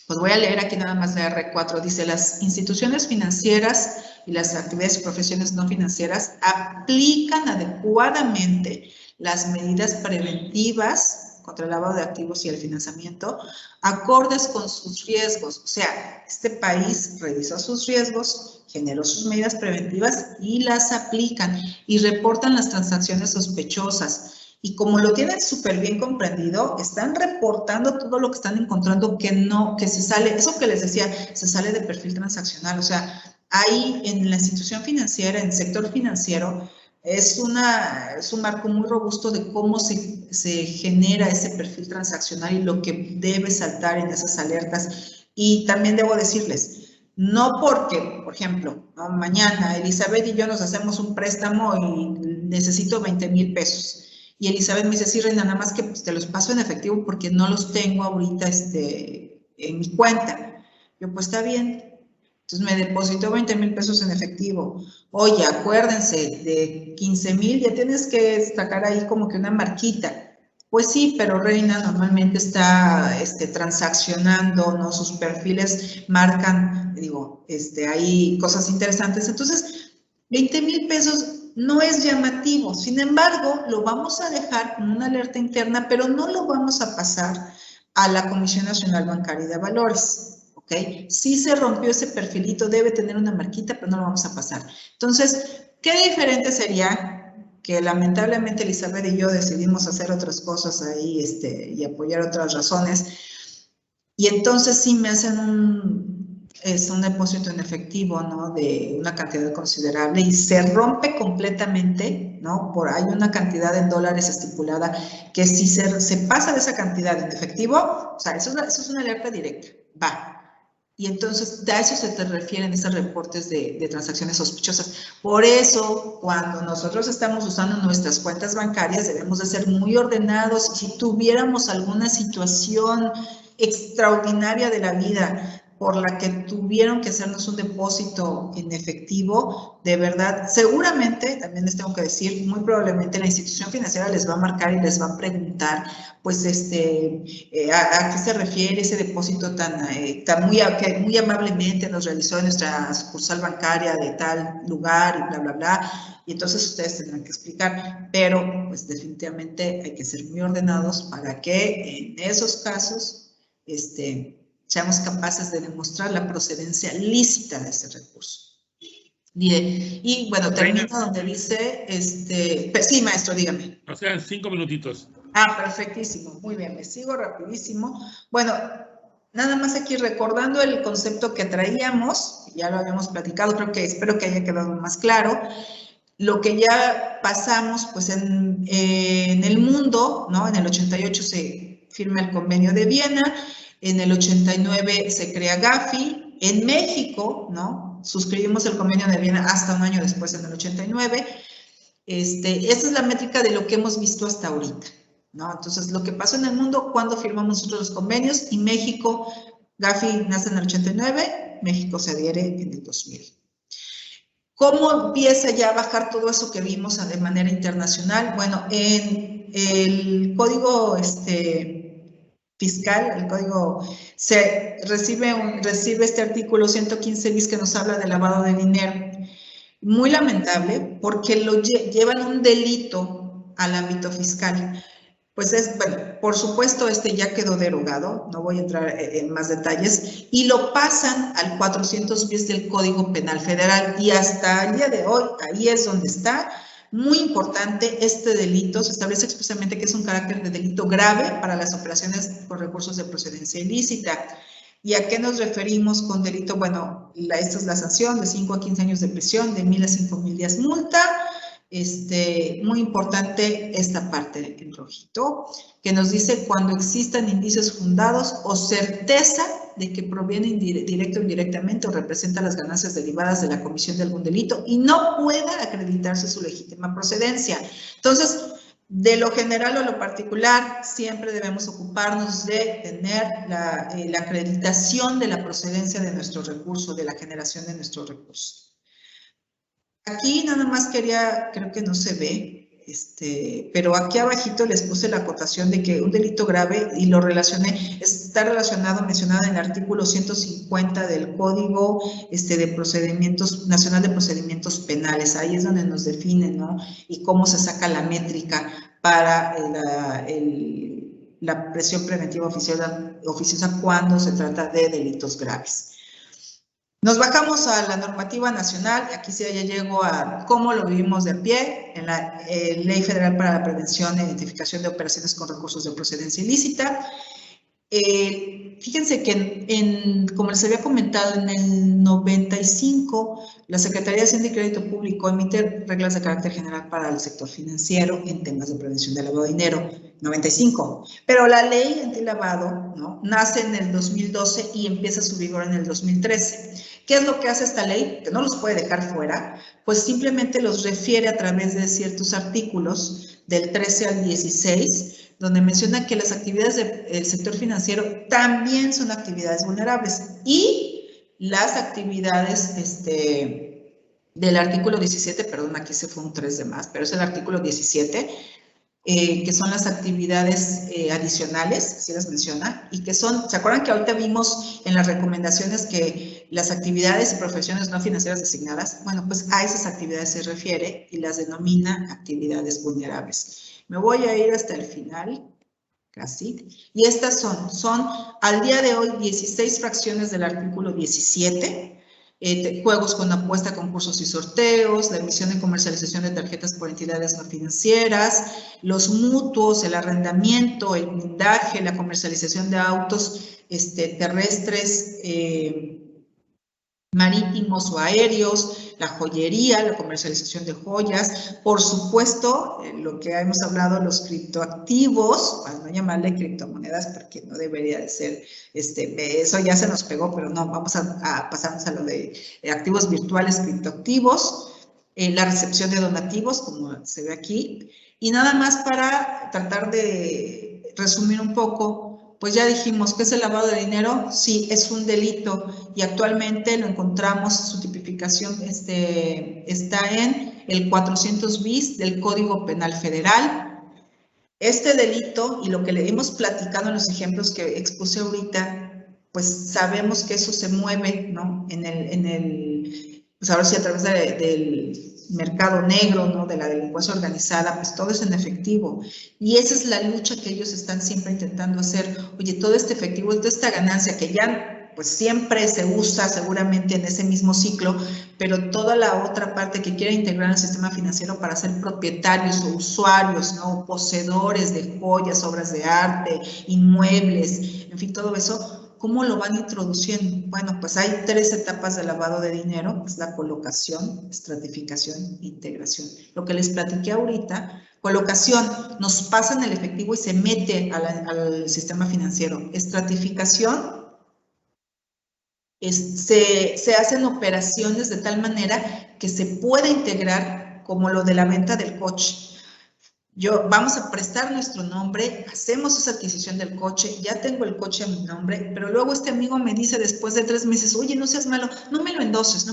Pues voy a leer aquí nada más la R4. Dice, las instituciones financieras y las actividades y profesiones no financieras aplican adecuadamente las medidas preventivas contra el lavado de activos y el financiamiento, acordes con sus riesgos. O sea, este país revisó sus riesgos, generó sus medidas preventivas y las aplican, y reportan las transacciones sospechosas. Y como lo tienen súper bien comprendido, están reportando todo lo que están encontrando que se sale, eso que les decía, se sale de perfil transaccional. O sea, hay en la institución financiera, en el sector financiero, es un marco muy robusto de cómo se genera ese perfil transaccional y lo que debe saltar en esas alertas. Y también debo decirles, no porque, por ejemplo, ¿no?, mañana Elizabeth y yo nos hacemos un préstamo y necesito 20,000 pesos. Y Elizabeth me dice, sí, Reina, nada más que pues, te los paso en efectivo porque no los tengo ahorita en mi cuenta. Yo, pues está bien. Entonces me depositó 20,000 pesos en efectivo. Oye, acuérdense, de 15,000 ya tienes que sacar ahí como que una marquita. Pues sí, pero Reina normalmente está transaccionando, ¿no? Sus perfiles marcan, hay cosas interesantes. Entonces, 20,000 pesos no es llamativo. Sin embargo, lo vamos a dejar como una alerta interna, pero no lo vamos a pasar a la Comisión Nacional Bancaria y de Valores. ¿Okay? Sí se rompió ese perfilito, debe tener una marquita, pero no lo vamos a pasar. Entonces, ¿qué diferente sería que lamentablemente Elizabeth y yo decidimos hacer otras cosas ahí y apoyar otras razones? Y entonces sí me hacen un depósito en efectivo, ¿no?, de una cantidad considerable y se rompe completamente, ¿no? Hay una cantidad en dólares estipulada que si se pasa de esa cantidad en efectivo, o sea, eso es una alerta directa, va. Y entonces a eso se te refieren esos reportes de transacciones sospechosas. Por eso, cuando nosotros estamos usando nuestras cuentas bancarias, debemos de ser muy ordenados. Si tuviéramos alguna situación extraordinaria de la vida, por la que tuvieron que hacernos un depósito en efectivo, de verdad, seguramente, también les tengo que decir, muy probablemente la institución financiera les va a marcar y les va a preguntar, pues, a qué se refiere ese depósito que muy amablemente nos realizó en nuestra sucursal bancaria de tal lugar y bla, bla, bla. Y entonces ustedes tendrán que explicar, pero pues definitivamente hay que ser muy ordenados para que en esos casos, seamos capaces de demostrar la procedencia lícita de ese recurso. Y bueno, termino donde dice, sí, maestro, dígame. O sea, 5 minutitos. Perfectísimo, muy bien, me sigo rapidísimo. Bueno, nada más aquí recordando el concepto que traíamos, ya lo habíamos platicado, espero que haya quedado más claro. Lo que ya pasamos, pues en el mundo, ¿no? En el 88 se firma el Convenio de Viena, en el 89 se crea Gafi, en México, ¿no? Suscribimos el Convenio de Viena hasta un año después, en el 89. Esta es la métrica de lo que hemos visto hasta ahorita, ¿no? Entonces, lo que pasó en el mundo, cuando firmamos nosotros los convenios, y México, Gafi nace en el 89, México se adhiere en el 2000. ¿Cómo empieza ya a bajar todo eso que vimos de manera internacional? Bueno, en el código fiscal, el código, se recibe este artículo 115 bis que nos habla de lavado de dinero. Muy lamentable, porque lo llevan un delito al ámbito fiscal. Pues bueno, por supuesto, ya quedó derogado, no voy a entrar en más detalles, y lo pasan al 400 bis del Código Penal Federal, y hasta el día de hoy, ahí es donde está. Muy importante, este delito se establece expresamente que es un carácter de delito grave para las operaciones con recursos de procedencia ilícita. ¿Y a qué nos referimos con delito? Bueno, esta es la sanción de 5 a 15 años de prisión, de 1,000 a 5,000 días multa. Muy importante esta parte en rojito, que nos dice cuando existan indicios fundados o certeza de que provienen directo o indirectamente o representa las ganancias derivadas de la comisión de algún delito y no pueda acreditarse su legítima procedencia. Entonces, de lo general o lo particular, siempre debemos ocuparnos de tener la acreditación de la procedencia de nuestro recurso, de la generación de nuestro recurso. Aquí nada más creo que no se ve, pero aquí abajito les puse la acotación de que un delito grave, y lo relacioné, está mencionado en el artículo 150 del Código de Procedimientos, Nacional de Procedimientos Penales. Ahí es donde nos definen, ¿no? Y cómo se saca la métrica para la prisión preventiva oficiosa cuando se trata de delitos graves. Nos bajamos a la normativa nacional, aquí sí ya llego a cómo lo vivimos de pie, en la Ley Federal para la Prevención e Identificación de Operaciones con Recursos de Procedencia Ilícita. Fíjense que, como les había comentado, en el 95, la Secretaría de Hacienda y Crédito Público emite reglas de carácter general para el sector financiero en temas de prevención del lavado de dinero, 95. Pero la ley antilavado, ¿no?, nace en el 2012 y empieza su vigor en el 2013. ¿Qué es lo que hace esta ley? Que no los puede dejar fuera, pues simplemente los refiere a través de ciertos artículos del 13 al 16, donde menciona que las actividades del sector financiero también son actividades vulnerables, y las actividades del artículo 17, perdón, aquí se fue un 3 de más, pero es el artículo 17, que son las actividades adicionales, así las menciona, y que son, ¿se acuerdan que ahorita vimos en las recomendaciones que las actividades y profesiones no financieras designadas? Bueno, pues a esas actividades se refiere y las denomina actividades vulnerables. Me voy a ir hasta el final, casi, y estas son al día de hoy 16 fracciones del artículo 17, juegos con apuesta, concursos y sorteos, la emisión y comercialización de tarjetas por entidades no financieras, los mutuos, el arrendamiento, el blindaje, la comercialización de autos terrestres, marítimos o aéreos, la joyería, la comercialización de joyas, por supuesto, lo que hemos hablado, los criptoactivos, para no llamarle criptomonedas porque no debería de ser, eso ya se nos pegó, pero no, vamos a pasarnos a lo de activos virtuales, criptoactivos, la recepción de donativos, como se ve aquí, y nada más para tratar de resumir un poco. pues ya dijimos que es el lavado de dinero, sí, es un delito y actualmente lo encontramos, su tipificación está en el 400 bis del Código Penal Federal. Este delito y lo que le hemos platicado en los ejemplos que expuse ahorita, pues sabemos que eso se mueve, ¿no? Pues ahora sí a través del mercado negro, ¿no? De la delincuencia organizada, pues todo es en efectivo. Y esa es la lucha que ellos están siempre intentando hacer. Oye, todo este efectivo, toda esta ganancia que ya pues siempre se usa seguramente en ese mismo ciclo, pero toda la otra parte que quiere integrar el sistema financiero para ser propietarios o usuarios, ¿no? Poseedores de joyas, obras de arte, inmuebles, en fin, todo eso. ¿Cómo lo van introduciendo? Bueno, pues hay 3 etapas de lavado de dinero, que es la colocación, estratificación e integración. Lo que les platiqué ahorita, colocación, nos pasan el efectivo y se mete al sistema financiero. Estratificación, se hacen operaciones de tal manera que se pueda integrar como lo de la venta del coche. Vamos a prestar nuestro nombre, hacemos esa adquisición del coche, ya tengo el coche a mi nombre, pero luego este amigo me dice después de 3 meses, oye, no seas malo, no me lo endoses,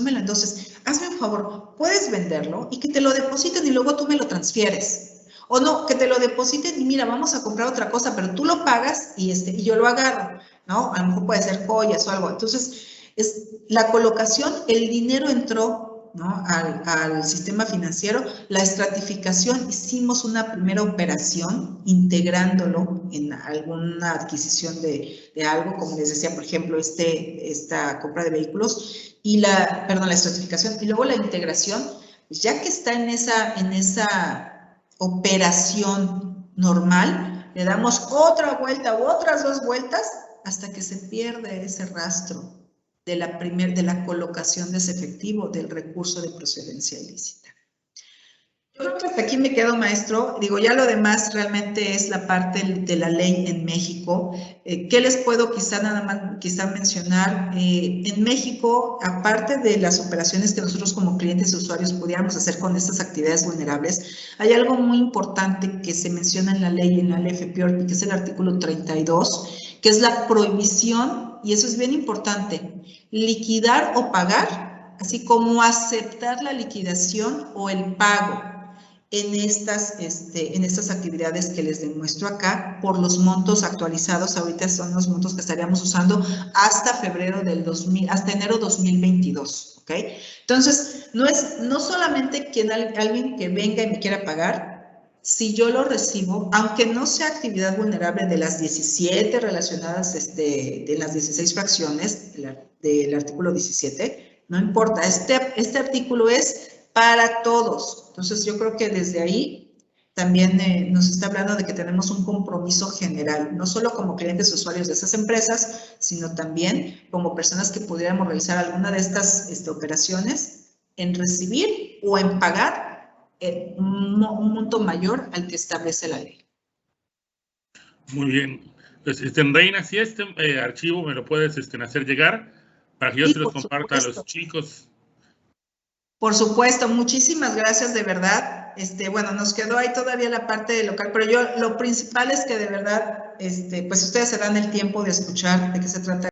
hazme un favor, puedes venderlo y que te lo depositen y luego tú me lo transfieres. O no, que te lo depositen y mira, vamos a comprar otra cosa, pero tú lo pagas y yo lo agarro, ¿no? A lo mejor puede ser joyas o algo. Entonces, es la colocación, el dinero entró, ¿no? al sistema financiero, la estratificación, hicimos una primera operación integrándolo en alguna adquisición de algo, como les decía, por ejemplo, esta compra de vehículos, y la estratificación, y luego la integración, ya que está en esa operación normal, le damos otra vuelta u otras 2 vueltas hasta que se pierde ese rastro de la colocación de ese efectivo, del recurso de procedencia ilícita. Yo creo que hasta aquí me quedo, maestro. Digo, ya lo demás realmente es la parte de la ley en México. ¿Qué les puedo quizá mencionar? En México, aparte de las operaciones que nosotros como clientes y usuarios pudiéramos hacer con estas actividades vulnerables, hay algo muy importante que se menciona en la ley, en la LFPORPI, que es el artículo 32, que es la prohibición, y eso es bien importante, liquidar o pagar, así como aceptar la liquidación o el pago en estas actividades que les demuestro acá por los montos actualizados. Ahorita son los montos que estaríamos usando hasta enero 2022, ¿ok? Entonces, no solamente alguien que venga y me quiera pagar. Si yo lo recibo, aunque no sea actividad vulnerable de las 17 relacionadas de las 16 fracciones del artículo 17, no importa, este artículo es para todos. Entonces, yo creo que desde ahí también nos está hablando de que tenemos un compromiso general, no solo como clientes usuarios de esas empresas, sino también como personas que pudiéramos realizar alguna de estas operaciones en recibir o en pagar un monto mayor al que establece la ley. Muy bien. Pues, Reina, si archivo me lo puedes hacer llegar para que yo se los comparta a los chicos. Por supuesto, muchísimas gracias, de verdad. Bueno, nos quedó ahí todavía la parte de local, pero lo principal es que de verdad, pues ustedes se dan el tiempo de escuchar de qué se trata